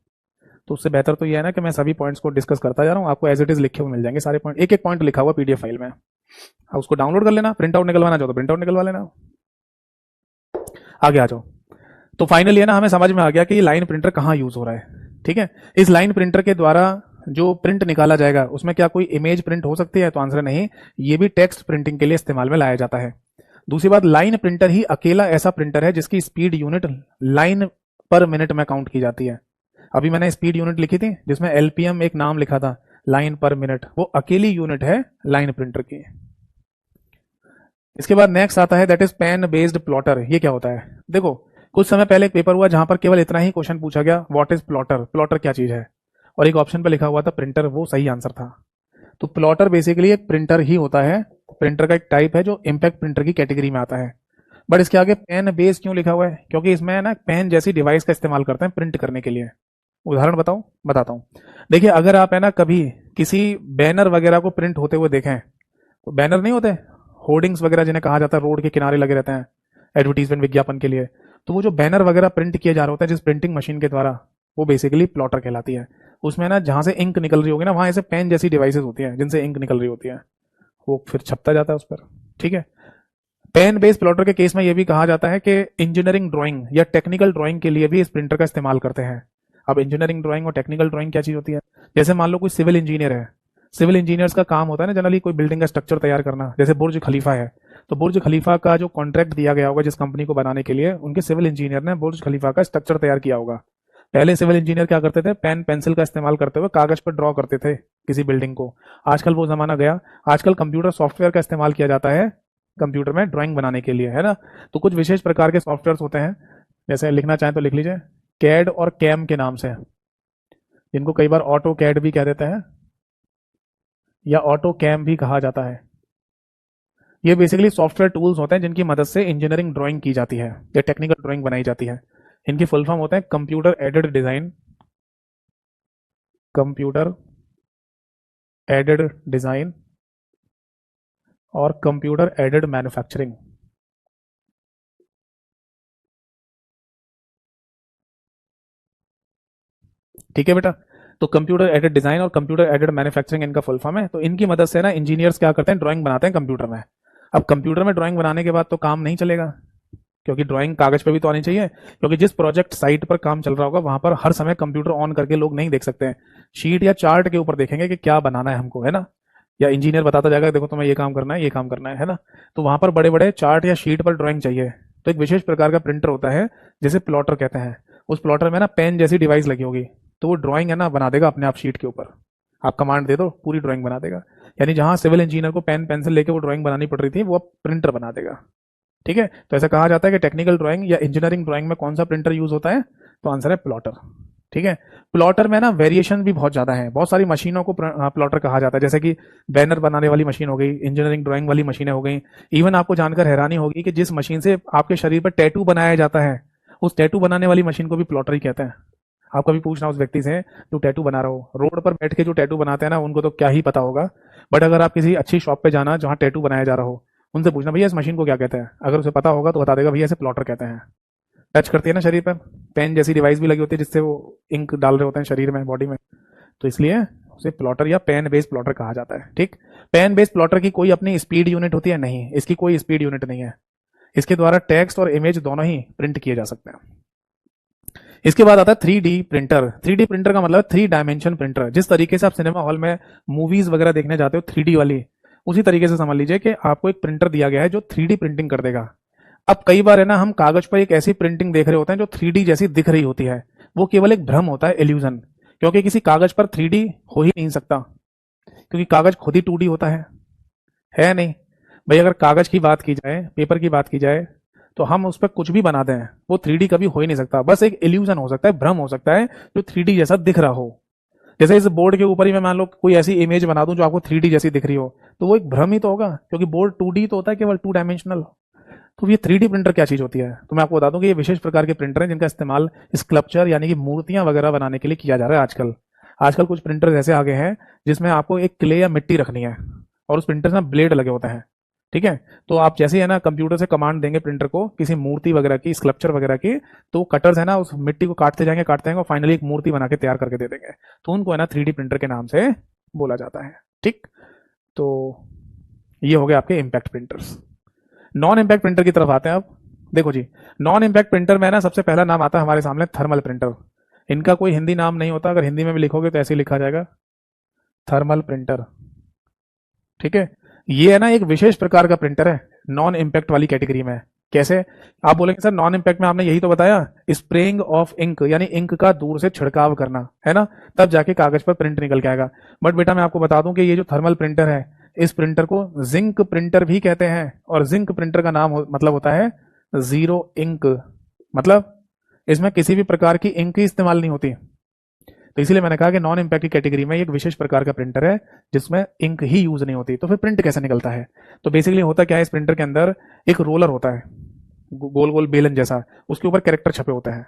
तो उससे बेहतर तो ये है ना कि मैं सभी पॉइंट्स को डिस्कस करता जा रहा हूँ, आपको एज इट इज लिखे हुए मिल जाएंगे सारे पॉइंट, एक एक पॉइंट लिखा हुआ PDF फाइल में। आप उसको डाउनलोड कर लेना, प्रिंट आउट निकलवाना चाहो तो प्रिंट आउट निकलवा लेना। आगे आ जाओ। तो फाइनली है ना हमें समझ में आ गया कि ये लाइन प्रिंटर कहाँ यूज हो रहा है। ठीक है, इस लाइन प्रिंटर के द्वारा जो प्रिंट निकाला जाएगा उसमें क्या कोई इमेज प्रिंट हो सकती है, तो आंसर नहीं, ये भी टेक्स्ट प्रिंटिंग के लिए इस्तेमाल में लाया जाता है। दूसरी बात, लाइन प्रिंटर ही अकेला ऐसा प्रिंटर है जिसकी स्पीड यूनिट लाइन पर मिनट में काउंट की जाती है। अभी मैंने स्पीड यूनिट लिखी थी जिसमें एलपीएम एक नाम लिखा था, लाइन पर मिनट, वो अकेली यूनिट है लाइन प्रिंटर की। इसके बाद नेक्स्ट आता है that is pen based plotter. ये क्या होता है? देखो, कुछ समय पहले एक पेपर हुआ जहां पर केवल इतना ही क्वेश्चन पूछा गया, व्हाट इज प्लॉटर, प्लॉटर क्या चीज है, और एक ऑप्शन पे लिखा हुआ था प्रिंटर, वो सही आंसर था। तो प्लॉटर बेसिकली एक प्रिंटर ही होता है, प्रिंटर का एक टाइप है जो इम्पैक्ट प्रिंटर की कैटेगरी में आता है। बट इसके आगे पेन बेस क्यों लिखा हुआ है? क्योंकि इसमें ना पेन जैसी डिवाइस का इस्तेमाल करते हैं प्रिंट करने के लिए। उदाहरण बताऊं? बताता हूं। देखिए, अगर आप है ना कभी किसी बैनर वगैरह को प्रिंट होते हुए देखें, तो बैनर नहीं होते, होर्डिंग्स वगैरह जिन्हें कहा जाता है, रोड के किनारे लगे रहते हैं एडवर्टीजमेंट विज्ञापन के लिए, तो वो जो बैनर वगैरह प्रिंट किए जा रहे होते हैं जिस प्रिंटिंग मशीन के द्वारा, वो बेसिकली प्लॉटर कहलाती है। उसमें ना जहां से इंक निकल रही होगी ना, वहां ऐसे पेन जैसी डिवाइसेस होती हैं जिनसे इंक निकल रही होती है, वो फिर छपता जाता है उस पर। ठीक है। पेन बेस्ड प्लॉटर के केस में यह भी कहा जाता है कि इंजीनियरिंग ड्राइंग या टेक्निकल ड्राइंग के लिए भी इस प्रिंटर का इस्तेमाल करते हैं। अब इंजीनियरिंग ड्राइंग और टेक्निकल ड्राइंग क्या चीज होती है? जैसे मान लो कोई सिविल इंजीनियर है, सिविल इंजीनियर्स का काम होता है ना जनरली कोई बिल्डिंग का स्ट्रक्चर तैयार करना। जैसे बुर्ज खलीफा है, तो बुर्ज खलीफा का जो कॉन्ट्रैक्ट दिया गया होगा जिस कंपनी को बनाने के लिए, उनके सिविल इंजीनियर ने बुर्ज खलीफा का स्ट्रक्चर तैयार किया होगा। पहले सिविल इंजीनियर क्या करते थे? पेन पेंसिल का इस्तेमाल करते हुए कागज पर ड्रॉ करते थे किसी बिल्डिंग को। आजकल वो जमाना गया, आजकल कंप्यूटर सॉफ्टवेयर का इस्तेमाल किया जाता है कंप्यूटर में ड्राइंग बनाने के लिए, है ना। तो कुछ विशेष प्रकार के सॉफ्टवेयर होते हैं, जैसे लिखना चाहें तो लिख लीजिए, कैड और कैम के नाम से, जिनको कई बार ऑटो कैड भी कह देते हैं या ऑटो कैम भी कहा जाता है। ये बेसिकली सॉफ्टवेयर टूल्स होते हैं जिनकी मदद से इंजीनियरिंग ड्राइंग की जाती है या टेक्निकल ड्राइंग बनाई जाती है। इनकी फुल फॉर्म होते हैं computer aided design, computer aided design और कंप्यूटर एडेड मैन्युफैक्चरिंग। ठीक है बेटा। तो कंप्यूटर एडेड डिजाइन और कंप्यूटर एडेड मैन्युफैक्चरिंग इनका फुल फॉर्म है। तो इनकी मदद से ना इंजीनियर्स क्या करते हैं? ड्राइंग बनाते हैं कंप्यूटर में। अब कंप्यूटर में ड्राइंग बनाने के बाद तो काम नहीं चलेगा, क्योंकि ड्राइंग कागज पे भी तो आनी चाहिए। क्योंकि जिस प्रोजेक्ट साइट पर काम चल रहा होगा वहां पर हर समय कंप्यूटर ऑन करके लोग नहीं देख सकते हैं, शीट या चार्ट के ऊपर देखेंगे कि क्या बनाना है हमको, है ना। या इंजीनियर बताता जाएगा देखो तुम्हें ये काम करना है, ये काम करना है ना। तो वहां पर बड़े बड़े चार्ट या शीट पर ड्राइंग चाहिए, तो एक विशेष प्रकार का प्रिंटर होता है जिसे प्लॉटर कहते हैं। उस प्लॉटर में ना पेन जैसी डिवाइस लगी होगी, तो वो ड्राइंग है ना बना देगा अपने आप शीट के ऊपर। आप कमांड दे दो, पूरी ड्राइंग बना देगा। यानी जहां सिविल इंजीनियर को पेन पेंसिल लेके वो ड्राइंग बनानी पड़ रही थी, वो अब प्रिंटर बना देगा। ठीक है। तो ऐसा कहा जाता है कि टेक्निकल ड्राइंग या इंजीनियरिंग ड्राइंग में कौन सा प्रिंटर यूज होता है? तो आंसर है प्लॉटर। ठीक है। प्लॉटर में ना वेरिएशन भी बहुत ज्यादा है, बहुत सारी मशीनों को प्लॉटर कहा जाता है, जैसे कि बैनर बनाने वाली मशीन हो गई, इंजीनियरिंग ड्राइंग वाली मशीनें हो गई। इवन आपको जानकर हैरानी होगी कि जिस मशीन से आपके शरीर पर टैटू बनाया जाता है, उस टैटू बनाने वाली मशीन को भी प्लॉटर ही कहते हैं। आप कभी पूछना उस व्यक्ति से जो टैटू बना रहा हो, रोड पर बैठ के जो टैटू बनाते हैं ना, उनको तो क्या ही पता होगा। बट अगर आप किसी अच्छी शॉप पे जाना जहां टैटू बनाया जा रहा हो, उनसे पूछना भैया इस मशीन को क्या कहते हैं, अगर उसे पता होगा तो बता देगा भैया इसे प्लॉटर कहते हैं। टच करती है ना शरीर पर, पेन जैसी डिवाइस भी लगी होती है जिससे वो इंक डाल रहे होते हैं शरीर में, बॉडी में, तो इसलिए उसे प्लॉटर या पेन बेस्ड प्लॉटर कहा जाता है। ठीक। पेन बेस्ड प्लॉटर की कोई अपनी स्पीड यूनिट होती है? नहीं, इसकी कोई स्पीड यूनिट नहीं है। इसके द्वारा टेक्स्ट और इमेज दोनों ही प्रिंट किए जा सकते हैं। इसके बाद आता है 3D प्रिंटर। 3D प्रिंटर का मतलब 3 डायमेंशन प्रिंटर। जिस तरीके से आप सिनेमा हॉल में मूवीज वगैरह देखने जाते हो 3D वाली, उसी तरीके से समझ लीजिए कि आपको एक प्रिंटर दिया गया है जो 3D प्रिंटिंग कर देगा। अब कई बार है ना हम कागज पर एक ऐसी प्रिंटिंग देख रहे होते हैं जो 3D जैसी दिख रही होती है, वो केवल एक भ्रम होता है, इल्यूजन। क्योंकि किसी कागज पर 3D हो ही नहीं सकता, क्योंकि कागज खुद ही 2D होता है नहीं भाई। अगर कागज की बात की जाए, पेपर की बात की जाए, तो हम उस पर कुछ भी बना दें, वो 3D कभी हो ही नहीं सकता। बस एक इल्यूजन हो सकता है, भ्रम हो सकता है जो 3D जैसा दिख रहा हो। जैसे इस बोर्ड के ऊपर ही मैं मान लो कोई ऐसी इमेज बना दूं जो आपको 3D जैसी दिख रही हो, तो वो एक भ्रम ही तो होगा, क्योंकि बोर्ड 2D तो होता है, केवल 2 डायमेंशनल। तो ये 3D प्रिंटर क्या चीज होती है? तो मैं आपको बता दूं कि ये विशेष प्रकार के प्रिंटर हैं जिनका इस्तेमाल स्कल्पचर यानी कि मूर्तियां वगैरह बनाने के लिए किया जा रहा है आजकल। आजकल कुछ प्रिंटर ऐसे आ गए हैं जिसमें आपको एक क्ले या मिट्टी रखनी है और उस प्रिंटर में ब्लेड लगे होते हैं। ठीक है। तो आप जैसे है ना कंप्यूटर से कमांड देंगे प्रिंटर को किसी मूर्ति वगैरह की, स्कल्पचर वगैरह की, तो कटर्स है ना उस मिट्टी को काटते जाएंगे और फाइनली एक मूर्ति बना के तैयार करके दे देंगे। तो उनको है ना 3D प्रिंटर के नाम से बोला जाता है। ठीक। तो ये हो गए आपके impact printers. Non impact printer की तरफ आते हैं अब। देखो जी, नॉन इम्पैक्ट प्रिंटर में ना सबसे पहला नाम आता है हमारे सामने थर्मल प्रिंटर। इनका कोई हिंदी नाम नहीं होता, अगर हिंदी में भी लिखोगे तो ऐसे ही लिखा जाएगा, थर्मल प्रिंटर। ठीक है। ये है ना एक विशेष प्रकार का प्रिंटर है, नॉन इम्पैक्ट वाली कैटेगरी में है। कैसे? आप बोलेंगे सर नॉन इम्पैक्ट में आपने यही तो बताया, स्प्रेइंग ऑफ इंक, यानी इंक का दूर से छिड़काव करना है ना, तब जाके कागज पर प्रिंट निकल के आएगा। बट बेटा मैं आपको बता दूं कि ये जो थर्मल प्रिंटर है, इस प्रिंटर को जिंक प्रिंटर भी कहते हैं, और जिंक प्रिंटर का नाम मतलब होता है जीरो इंक। मतलब इसमें किसी भी प्रकार की इंक की इस्तेमाल नहीं होती। तो इसीलिए मैंने कहा कि नॉन इम्पैक्ट की कैटेगरी में एक विशेष प्रकार का प्रिंटर है जिसमें इंक ही यूज नहीं होती। तो फिर प्रिंट कैसे निकलता है? तो बेसिकली होता क्या है, इस प्रिंटर के अंदर एक रोलर होता है, गोल गोल बेलन जैसा, उसके ऊपर कैरेक्टर छपे होते हैं,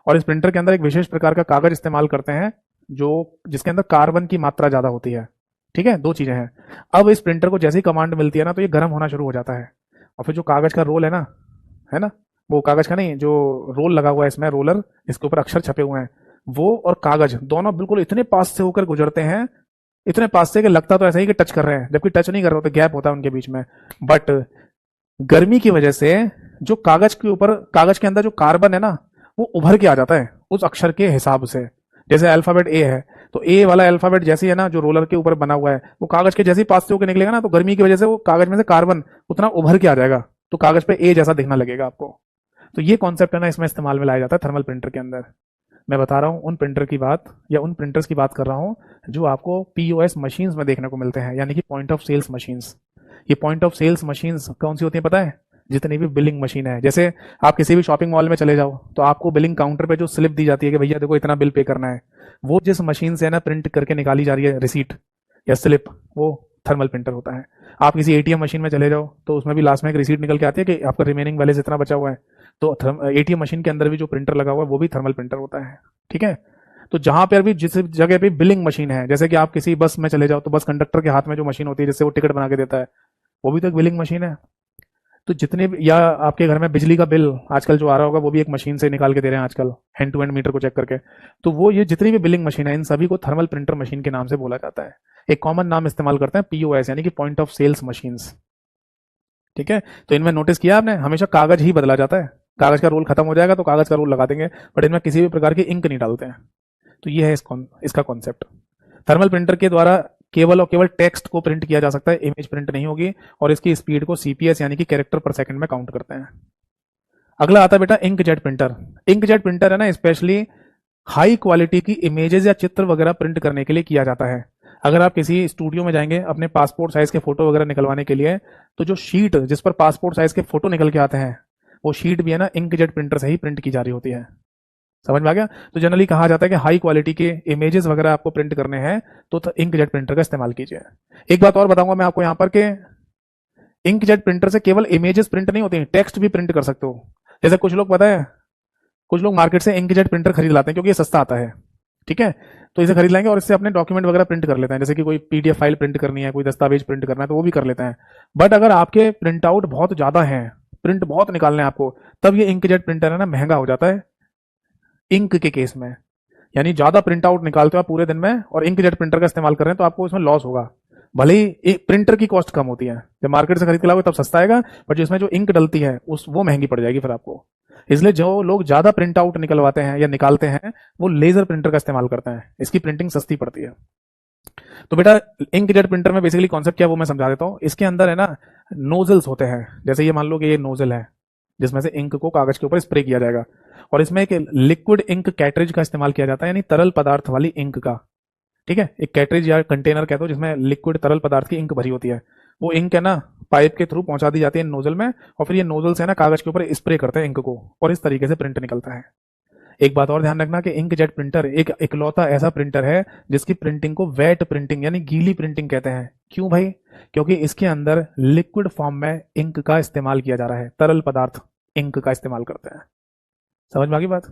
और इस प्रिंटर के अंदर एक विशेष प्रकार का कागज इस्तेमाल करते हैं जो जिसके अंदर कार्बन की मात्रा ज्यादा होती है। ठीक है, दो चीजें हैं। अब इस प्रिंटर को जैसी कमांड मिलती है ना, तो ये गर्म होना शुरू हो जाता है, और फिर जो कागज का रोल है ना, वो कागज का नहीं, जो रोल लगा हुआ है इसमें, रोलर, इसके ऊपर अक्षर छपे हुए हैं, वो और कागज दोनों बिल्कुल इतने पास से होकर गुजरते हैं, इतने पास से कि लगता तो ऐसा ही कि टच कर रहे हैं, जबकि टच नहीं कर रहे होते, गैप होता है उनके बीच में। बट गर्मी की वजह से जो कागज के ऊपर, कागज के अंदर जो कार्बन है ना, वो उभर के आ जाता है उस अक्षर के हिसाब से। जैसे अल्फाबेट ए है, तो ए वाला अल्फाबेट जैसे है ना, जो रोलर के ऊपर बना हुआ है, वो कागज के जैसे ही पास से होकर निकलेगा ना, तो गर्मी की वजह से वो कागज में से कार्बन उतना उभर के आ जाएगा, तो कागज पे ए जैसा दिखना लगेगा आपको। तो ये कॉन्सेप्ट है ना, इसमें इस्तेमाल में लाया जाता है थर्मल प्रिंटर के अंदर। मैं बता रहा हूँ उन प्रिंटर की बात, या उन प्रिंटर्स की बात कर रहा हूँ जो आपको पीओएस मशीन्स में देखने को मिलते हैं, यानी कि पॉइंट ऑफ सेल्स मशीन्स। ये पॉइंट ऑफ सेल्स मशीन्स कौन सी होती है पता है? जितनी भी बिलिंग मशीन है। जैसे आप किसी भी शॉपिंग मॉल में चले जाओ, तो आपको बिलिंग काउंटर पे जो स्लिप दी जाती है कि भैया देखो इतना बिल पे करना है, वो जिस मशीन से है ना प्रिंट करके निकाली जा रही है रिसीट या स्लिप, वो थर्मल प्रिंटर होता है। आप किसी एटीएम मशीन में चले जाओ, तो उसमें भी लास्ट में एक रिसीट निकल के आती है कि आपका रिमेनिंग बैलेंस इतना बचा हुआ है। तो एटीएम मशीन के अंदर भी जो प्रिंटर लगा हुआ है वो भी थर्मल प्रिंटर होता है। ठीक है, तो जहां पर भी जिस जगह पे बिलिंग मशीन है, जैसे कि आप किसी बस में चले जाओ, तो बस कंडक्टर के हाथ में जो मशीन होती है जिससे वो टिकट बना के देता है, वो भी तो एक बिलिंग मशीन है। तो जितने भी, या आपके घर में बिजली का बिल आजकल जो आ रहा होगा, वो भी एक मशीन से निकाल के दे रहे हैं आजकल, हैंड टू हैंड मीटर को चेक करके। तो वो ये जितनी भी बिलिंग मशीन है, इन सभी को थर्मल प्रिंटर मशीन के नाम से बोला जाता है। एक कॉमन नाम इस्तेमाल करते हैं पीओएस, यानी कि पॉइंट ऑफ सेल्स मशीन्स। ठीक है, तो इनमें नोटिस किया आपने, हमेशा कागज ही बदला जाता है। कागज का रोल खत्म हो जाएगा तो कागज का रोल लगा देंगे, बट इनमें किसी भी प्रकार की इंक नहीं डालते हैं। तो ये है इसका कॉन्सेप्ट। थर्मल प्रिंटर के द्वारा केवल और केवल टेक्स्ट को प्रिंट किया जा सकता है, इमेज प्रिंट नहीं होगी, और इसकी स्पीड को सीपीएस यानी कि कैरेक्टर पर सेकंड में काउंट करते हैं। अगला आता है बेटा इंकजेट प्रिंटर। इंकजेट प्रिंटर है ना, स्पेशली हाई क्वालिटी की इमेजेस या चित्र वगैरह प्रिंट करने के लिए किया जाता है। अगर आप किसी स्टूडियो में जाएंगे अपने पासपोर्ट साइज के फोटो वगैरह निकलवाने के लिए, तो जो शीट जिस पर पासपोर्ट साइज के फोटो निकल के आते हैं, वो शीट भी है ना इंकजेट प्रिंटर से ही प्रिंट की जा रही होती है। समझ में आ गया? तो जनरली कहा जाता है कि हाई क्वालिटी के इमेजेस वगैरह आपको प्रिंट करने हैं तो इंकजेट प्रिंटर का इस्तेमाल कीजिए। एक बात और बताऊंगा मैं आपको यहाँ पर, कि इंकजेट प्रिंटर से केवल इमेजेस प्रिंट नहीं होती हैं, टेक्स्ट भी प्रिंट कर सकते हो। जैसे कुछ लोग, पता है, कुछ लोग मार्केट से इंकजेट प्रिंटर खरीद लाते हैं क्योंकि ये सस्ता आता है। ठीक है, तो इसे खरीद लेंगे और इससे अपने डॉक्यूमेंट वगैरह प्रिंट कर लेते हैं, जैसे कि कोई पीडीएफ फाइल प्रिंट करनी है, कोई दस्तावेज प्रिंट करना है, तो वो भी कर लेते हैं। बट अगर आपके प्रिंट आउट बहुत ज्यादा है, प्रिंट बहुत निकालने हैं आपको, तब ये इंकजेट प्रिंटर है ना महंगा हो जाता है इंक के केस में। यानी ज्यादा प्रिंट आउट निकालते हो आप पूरे दिन में और इंकजेट प्रिंटर का इस्तेमाल कर रहे हैं, तो आपको इसमें लॉस होगा। भले ही प्रिंटर की कॉस्ट कम होती है, जब मार्केट से खरीद के लाओगे तब सस्ता आएगा, बट जिसमें जो इंक डलती है वो महंगी पड़ जाएगी फिर आपको। इसलिए जो लोग ज्यादा प्रिंट आउट निकलवाते हैं या निकालते हैं, वो लेजर प्रिंटर का इस्तेमाल करते हैं, इसकी प्रिंटिंग सस्ती पड़ती है। तो बेटा इंकजेट प्रिंटर में बेसिकली कॉन्सेप्ट क्या है वो मैं समझा देता हूँ। इसके अंदर है ना नोजल्स होते हैं, जैसे ये मान लो कि ये नोजल है जिसमें से इंक को कागज के ऊपर स्प्रे किया जाएगा, और इसमें एक लिक्विड इंक कैटरेज का इस्तेमाल किया जाता है, यानी तरल पदार्थ वाली इंक का। ठीक है, एक कैटरेज या कंटेनर कहते हो जिसमें लिक्विड तरल पदार्थ की इंक भरी होती है, वो इंक है ना पाइप के थ्रू पहुंचा दी जाती है नोजल में, और फिर ये नोजल से ना कागज के ऊपर स्प्रे करते हैं इंक को, और इस तरीके से प्रिंट निकलता है। एक बात और ध्यान रखना कि इंकजेट प्रिंटर एक इकलौता ऐसा प्रिंटर है जिसकी प्रिंटिंग को वेट प्रिंटिंग यानी गीली प्रिंटिंग कहते हैं। क्यों भाई? क्योंकि इसके अंदर लिक्विड फॉर्म में इंक का इस्तेमाल किया जा रहा है, तरल पदार्थ इंक का इस्तेमाल करते हैं। समझ में आ गई बात?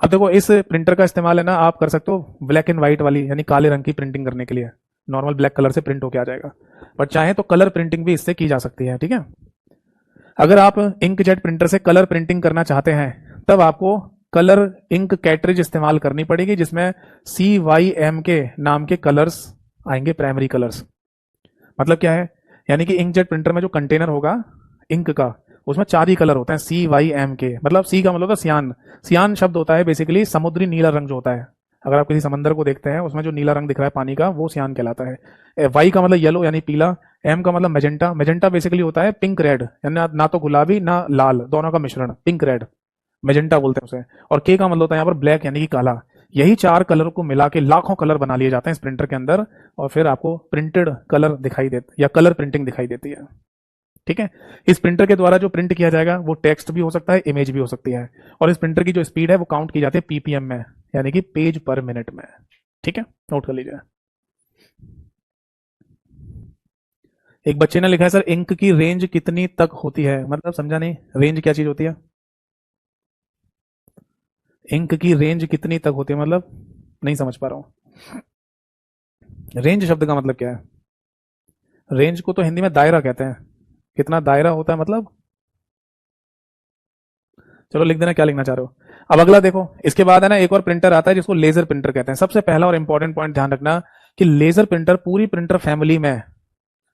अब देखो इस प्रिंटर का इस्तेमाल है ना आप कर सकते हो ब्लैक एंड व्हाइट वाली यानी काले रंग की प्रिंटिंग करने के लिए, नॉर्मल ब्लैक कलर से प्रिंट होके आ जाएगा, बट चाहे तो कलर प्रिंटिंग भी इससे की जा सकती है। ठीक है, अगर आप इंकजेट प्रिंटर से कलर प्रिंटिंग करना चाहते हैं, तब आपको कलर इंक कैटरेज इस्तेमाल करनी पड़ेगी, जिसमें CYM के नाम के कलर्स आएंगे, प्राइमरी कलर्स। मतलब क्या है? यानी कि इंकजेट प्रिंटर में जो कंटेनर होगा इंक का, उसमें 4 ही कलर होते हैं CYM के। मतलब सी का मतलब होता है सियान। सियान शब्द होता है बेसिकली समुद्री नीला रंग जो होता है, अगर आप किसी समंदर को देखते हैं उसमें जो नीला रंग दिख रहा है पानी का वो सियान कहलाता है। वाई का मतलब येलो यानी पीला। एम का मतलब मेजेंटा। मेजेंटा बेसिकली होता है पिंक रेड, यानी ना तो गुलाबी ना लाल, दोनों का मिश्रण पिंक रेड, मेजेंटा बोलते हैं उसे। और के का मतलब होता है यहाँ पर ब्लैक यानी कि काला। यही चार कलर को मिला के लाखों कलर बना लिए जाते हैं इस प्रिंटर के अंदर, और फिर आपको प्रिंटेड कलर दिखाई देता या कलर प्रिंटिंग दिखाई देती है। ठीक है। इस प्रिंटर के द्वारा जो प्रिंट किया जाएगा वो टेक्स्ट भी हो सकता है, इमेज भी हो सकती है। और इस प्रिंटर की जो स्पीड है वो काउंट की जाती है पीपीएम में, यानी कि पेज पर मिनट में। ठीक है, नोट कर लीजिए। एक बच्चे ने लिखा है सर इंक की रेंज कितनी तक होती है, मतलब समझा नहीं, रेंज क्या चीज होती है? इंक की रेंज कितनी तक होती है मतलब, नहीं समझ पा रहा हूँ। रेंज शब्द का मतलब क्या है? रेंज को तो हिंदी में दायरा कहते हैं। कितना दायरा होता है मतलब? चलो लिख देना क्या लिखना चाह रहे हो। अब अगला देखो, इसके बाद है ना एक और प्रिंटर आता है जिसको लेजर प्रिंटर कहते हैं। सबसे पहला और इंपॉर्टेंट पॉइंट ध्यान रखना कि लेजर प्रिंटर पूरी प्रिंटर फैमिली में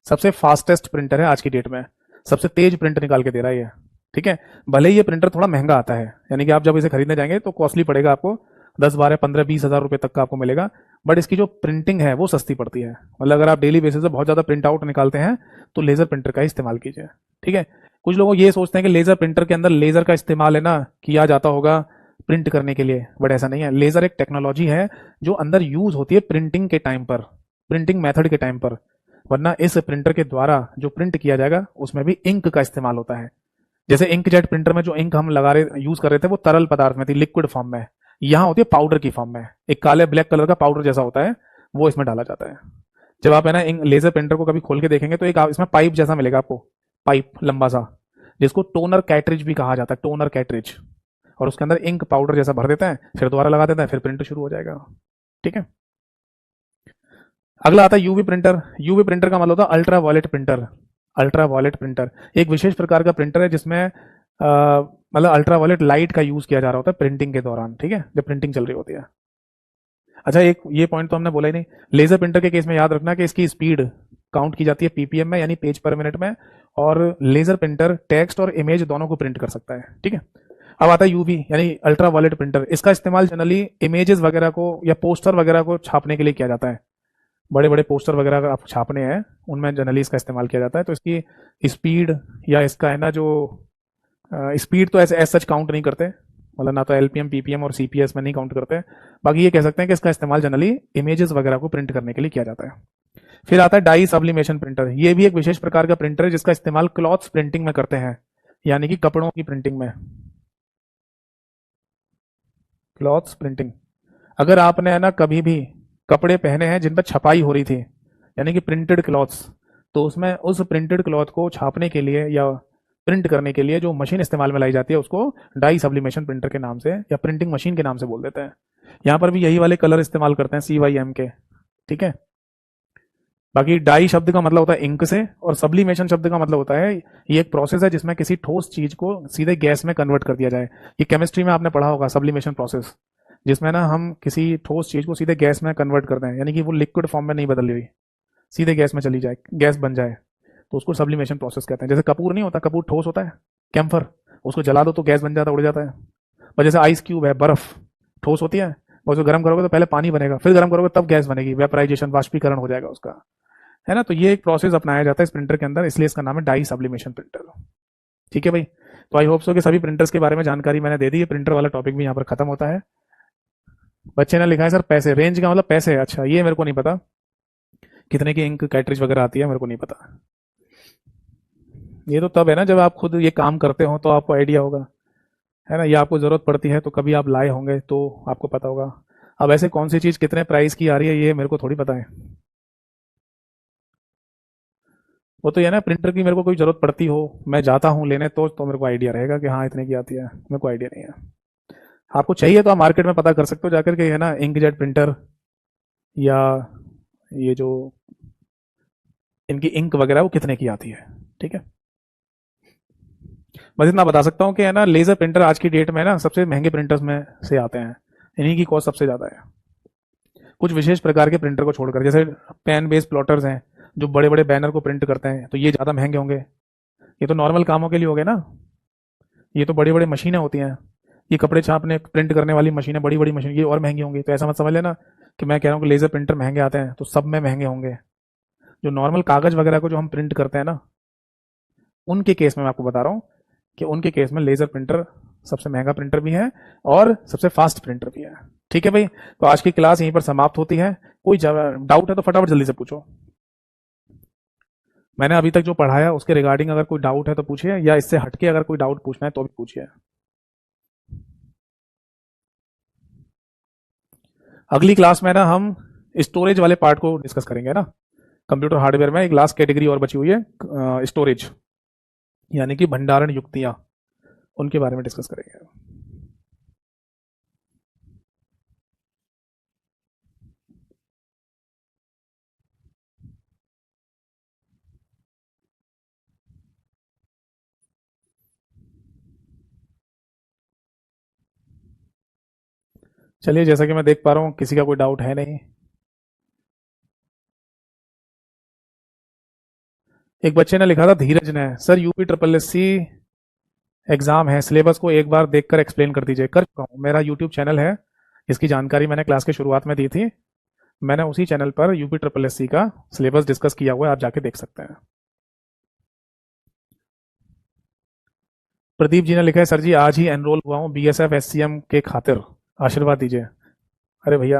सबसे फास्टेस्ट प्रिंटर है आज की डेट में। सबसे तेज प्रिंटर निकाल के दे रहा है ये। ठीक है। भले ही ये प्रिंटर थोड़ा महंगा आता है, यानी कि आप जब इसे खरीदने जाएंगे तो कॉस्टली पड़ेगा आपको, 10 12 15 20 हज़ार रुपए तक का आपको मिलेगा। बट इसकी जो प्रिंटिंग है वो सस्ती पड़ती है। मतलब अगर आप डेली बेसिस पे बहुत ज्यादा प्रिंट आउट निकालते हैं तो लेजर प्रिंटर का ही इस्तेमाल कीजिए। ठीक है। कुछ लोग ये सोचते हैं कि लेजर प्रिंटर के अंदर लेजर का इस्तेमाल है ना किया जाता होगा प्रिंट करने के लिए, बट ऐसा नहीं है। लेजर एक टेक्नोलॉजी है जो अंदर यूज होती है प्रिंटिंग के टाइम पर, प्रिंटिंग मेथड के टाइम पर। वरना इस प्रिंटर के द्वारा जो प्रिंट किया जाएगा उसमें भी इंक का इस्तेमाल होता है। जैसे इंकजेट प्रिंटर में जो इंक हम लगा रहे यूज कर रहे थे वो तरल पदार्थ में थी, लिक्विड फॉर्म में। यहाँ होती है पाउडर की फॉर्म में, एक काले ब्लैक कलर का पाउडर जैसा होता है, वो इसमें डाला जाता है। जब आप है ना लेजर प्रिंटर को कभी खोल के देखेंगे तो एक इसमें पाइप जैसा मिलेगा आपको, पाइप लंबा सा, जिसको टोनर कैट्रिज भी कहा जाता है, टोनर कैट्रिज। और उसके अंदर इंक पाउडर जैसा भर देता है, फिर दोबारा लगा देता है, फिर प्रिंट शुरू हो जाएगा। ठीक है। अगला आता है यूवी प्रिंटर। यूवी प्रिंटर का मतलब होता है ultra violet printer. Ultra violet printer एक विशेष प्रकार का प्रिंटर है जिसमें मतलब अल्ट्रा वायलेट लाइट का यूज किया जा रहा होता है प्रिंटिंग के दौरान। ठीक है, जब प्रिंटिंग चल रही होती है। अच्छा, एक ये पॉइंट तो हमने बोला ही नहीं। लेजर प्रिंटर के केस में याद रखना कि इसकी स्पीड काउंट की जाती है पीपीएम में, यानी पेज पर मिनट में। और लेजर प्रिंटर टेक्स्ट और इमेज दोनों को प्रिंट कर सकता है। ठीक है। अब आता है यूवी यानी अल्ट्रा वायलेट प्रिंटर। इसका इस्तेमाल जनरली इमेजेस वगैरह को या पोस्टर वगैरह को छापने के लिए किया जाता है। बड़े बड़े पोस्टर वगैरह अगर आप छापने हैं उनमें जनरली इसका इस्तेमाल किया जाता है। तो इसकी स्पीड या इसका है ना जो स्पीड तो ऐसे एज सच काउंट नहीं करते, मतलब ना तो एलपीएम पीपीएम और सीपीएस में नहीं काउंट करते। बाकी ये कह सकते हैं कि इसका इस्तेमाल जनरली इमेजेस वगैरह को प्रिंट करने के लिए किया जाता है। फिर आता है डाई सब्लिमेशन प्रिंटर। ये भी एक विशेष प्रकार का प्रिंटर है जिसका इस्तेमाल क्लॉथ्स प्रिंटिंग में करते हैं, यानी कि कपड़ों की प्रिंटिंग में। क्लॉथ्स प्रिंटिंग, अगर आपने है ना कभी भी कपड़े पहने हैं जिन पर छपाई हो रही थी, यानी कि प्रिंटेड क्लॉथ्स, तो उसमें उस प्रिंटेड क्लॉथ को छापने के लिए या प्रिंट करने के लिए जो मशीन इस्तेमाल में लाई जाती है उसको डाई सब्लिमेशन प्रिंटर के नाम से या प्रिंटिंग मशीन के नाम से बोल देते हैं। यहाँ पर भी यही वाले कलर इस्तेमाल करते हैं, CYM के। ठीक है। बाकी डाई शब्द का मतलब होता है इंक से, और सब्लिमेशन शब्द का मतलब होता है ये एक प्रोसेस है जिसमें किसी ठोस चीज को सीधे गैस में कन्वर्ट कर दिया जाए। ये केमिस्ट्री में आपने पढ़ा होगा सब्लिमेशन प्रोसेस, जिसमें ना हम किसी ठोस चीज को सीधे गैस में कन्वर्ट करते हैं, यानी कि वो लिक्विड फॉर्म में नहीं बदली हुई, सीधे गैस में चली जाए, गैस बन जाए, तो उसको सब्लिमेशन प्रोसेस कहते हैं। जैसे कपूर नहीं होता, कपूर ठोस होता है, कैम्फर, उसको जला दो तो गैस बन जाता है, उड़ जाता है। और जैसे आइस क्यूब है, बर्फ ठोस होती है, और उसको गर्म करोगे तो पहले पानी बनेगा, फिर गर्म करोगे तब गैस बनेगी, वेपराइजेशन, वाष्पीकरण हो जाएगा उसका, है ना। तो ये एक प्रोसेस अपनाया जाता है इस प्रिंटर के अंदर, इसलिए इसका नाम है डाई सब्लिमेशन प्रिंटर। ठीक है भाई। तो आई होप सो कि सभी प्रिंटर्स के बारे में जानकारी मैंने दे दी है। प्रिंटर वाला टॉपिक भी यहाँ पर खत्म होता है। बच्चे ने लिखा है सर पैसे, रेंज का मतलब पैसे। अच्छा, ये मेरे को नहीं पता कितने की इंक कैट्रिज वगैरह आती है, मेरे को नहीं पता। ये तो तब है ना जब आप खुद ये काम करते हो तो आपको आइडिया होगा, है ना। ये आपको जरूरत पड़ती है तो कभी आप लाए होंगे तो आपको पता होगा। अब ऐसे कौन सी चीज कितने प्राइस की आ रही है ये मेरे को थोड़ी पता है। वो तो ये ना प्रिंटर की मेरे को कोई जरूरत पड़ती हो, मैं जाता हूँ लेने, तो मेरे को आइडिया रहेगा कि हाँ इतने की आती है। मेरे को आइडिया नहीं है। आपको चाहिए तो आप मार्केट में पता कर सकते हो जाकर के, है ना, इंकजेट प्रिंटर या ये जो इनकी इंक वगैरह वो कितने की आती है। ठीक है। बस इतना बता सकता हूँ कि है ना लेजर प्रिंटर आज की डेट में ना सबसे महंगे प्रिंटर्स में से आते हैं, इन्हीं की कॉस्ट सबसे ज्यादा है। कुछ विशेष प्रकार के प्रिंटर को छोड़कर, जैसे पेन बेस्ड प्लॉटर्स हैं जो बड़े बड़े बैनर को प्रिंट करते हैं, तो ये ज्यादा महंगे होंगे। ये तो नॉर्मल कामों के लिए हो गए ना, ये तो बड़ी बड़ी मशीनें होती हैं ये कपड़े छापने प्रिंट करने वाली मशीनें बड़ी बड़ी मशीन, ये और महंगी होंगी। तो ऐसा मत समझ लेना कि मैं कह रहा हूँ कि लेजर प्रिंटर महंगे आते हैं तो सब में महंगे होंगे। जो नॉर्मल कागज वगैरह को जो हम प्रिंट करते हैं ना, उनके केस में मैं आपको बता रहा हूँ कि उनके केस में लेजर प्रिंटर सबसे महंगा प्रिंटर भी है और सबसे फास्ट प्रिंटर भी है। ठीक है भाई, तो आज की क्लास यहीं पर समाप्त होती है। कोई डाउट है तो फटाफट जल्दी से पूछो। मैंने अभी तक जो पढ़ाया उसके रिगार्डिंग अगर कोई डाउट है तो पूछिए, या इससे हटके अगर कोई डाउट पूछना है तो भी पूछिए। अगली क्लास में ना हम स्टोरेज वाले पार्ट को डिस्कस करेंगे ना। कंप्यूटर हार्डवेयर में एक लास्ट कैटेगरी और बची हुई है, स्टोरेज, यानी कि भंडारण युक्तियां, उनके बारे में डिस्कस करेंगे। चलिए, जैसा कि मैं देख पा रहा हूँ किसी का कोई डाउट है नहीं। एक बच्चे ने लिखा था, धीरज ने, sir UP triple S C exam है, सिलेबस को एक बार देखकर एक्सप्लेन कर दीजिए। कर चुका हूँ, मेरा यूट्यूब चैनल है, इसकी जानकारी मैंने क्लास के शुरुआत में दी थी। मैंने उसी चैनल पर यूपी ट्रिपल एस सी का सिलेबस डिस्कस किया हुआ है, आप जाके देख सकते हैं। प्रदीप जी ने लिखा है, सर जी आज ही एनरोल हुआ हूँ बीएसएफ एससीएम के खातिर, आशीर्वाद दीजिए। अरे भैया,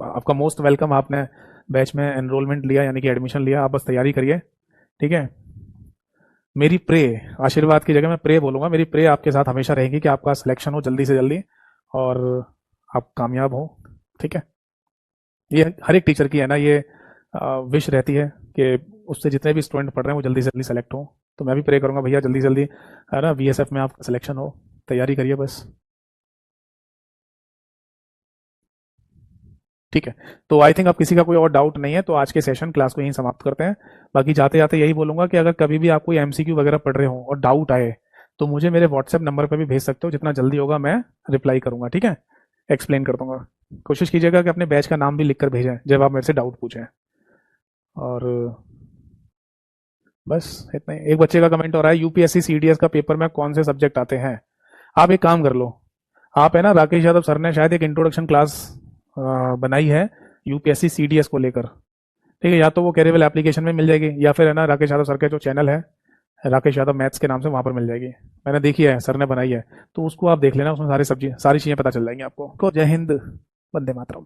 आपका मोस्ट वेलकम। आपने बैच में एनरोलमेंट लिया यानी कि एडमिशन लिया, आप बस तैयारी करिए। ठीक है, मेरी प्रे, आशीर्वाद की जगह मैं प्रे बोलूंगा, मेरी प्रे आपके साथ हमेशा रहेगी कि आपका सिलेक्शन हो जल्दी से जल्दी और आप कामयाब हो। ठीक है, ये हर एक टीचर की है ना, ये विश रहती है कि उससे जितने भी स्टूडेंट पढ़ रहे हैं वो जल्दी से जल्दी सेलेक्ट हो। तो मैं भी प्रे करूंगा भैया जल्दी जल्दी, है ना, बीएसएफ में आपका सिलेक्शन हो। तैयारी करिए बस। ठीक है, तो आई थिंक अब किसी का कोई और डाउट नहीं है, तो आज के सेशन क्लास को यहीं समाप्त करते हैं। बाकी जाते जाते यही बोलूंगा कि अगर कभी भी आप कोई एमसीक्यू वगैरह पढ़ रहे हो और डाउट आए तो मुझे मेरे व्हाट्सएप नंबर पर भी भेज सकते हो, जितना जल्दी होगा मैं रिप्लाई करूंगा। ठीक है, एक्सप्लेन कर दूंगा। कोशिश कीजिएगा कि अपने बैच का नाम भी लिख कर भेजें जब आप मेरे से डाउट पूछें। और बस इतना ही। एक बच्चे का कमेंट हो रहा है, यूपीएससी सीडीएस का पेपर में कौन से सब्जेक्ट आते हैं। आप एक काम कर लो, आप है ना, राकेश यादव सर ने शायद एक इंट्रोडक्शन क्लास बनाई है यूपीएससी सीडीएस को लेकर। ठीक है, या तो वो कैरियल एप्लीकेशन में मिल जाएगी या फिर है ना राकेश यादव सर का जो चैनल है, राकेश यादव मैथ्स के नाम से, वहां पर मिल जाएगी। मैंने देखी है, सर ने बनाई है, तो उसको आप देख लेना, उसमें सारी चीजें पता चल जाएंगी आपको। तो जय हिंद, वंदे मातरम।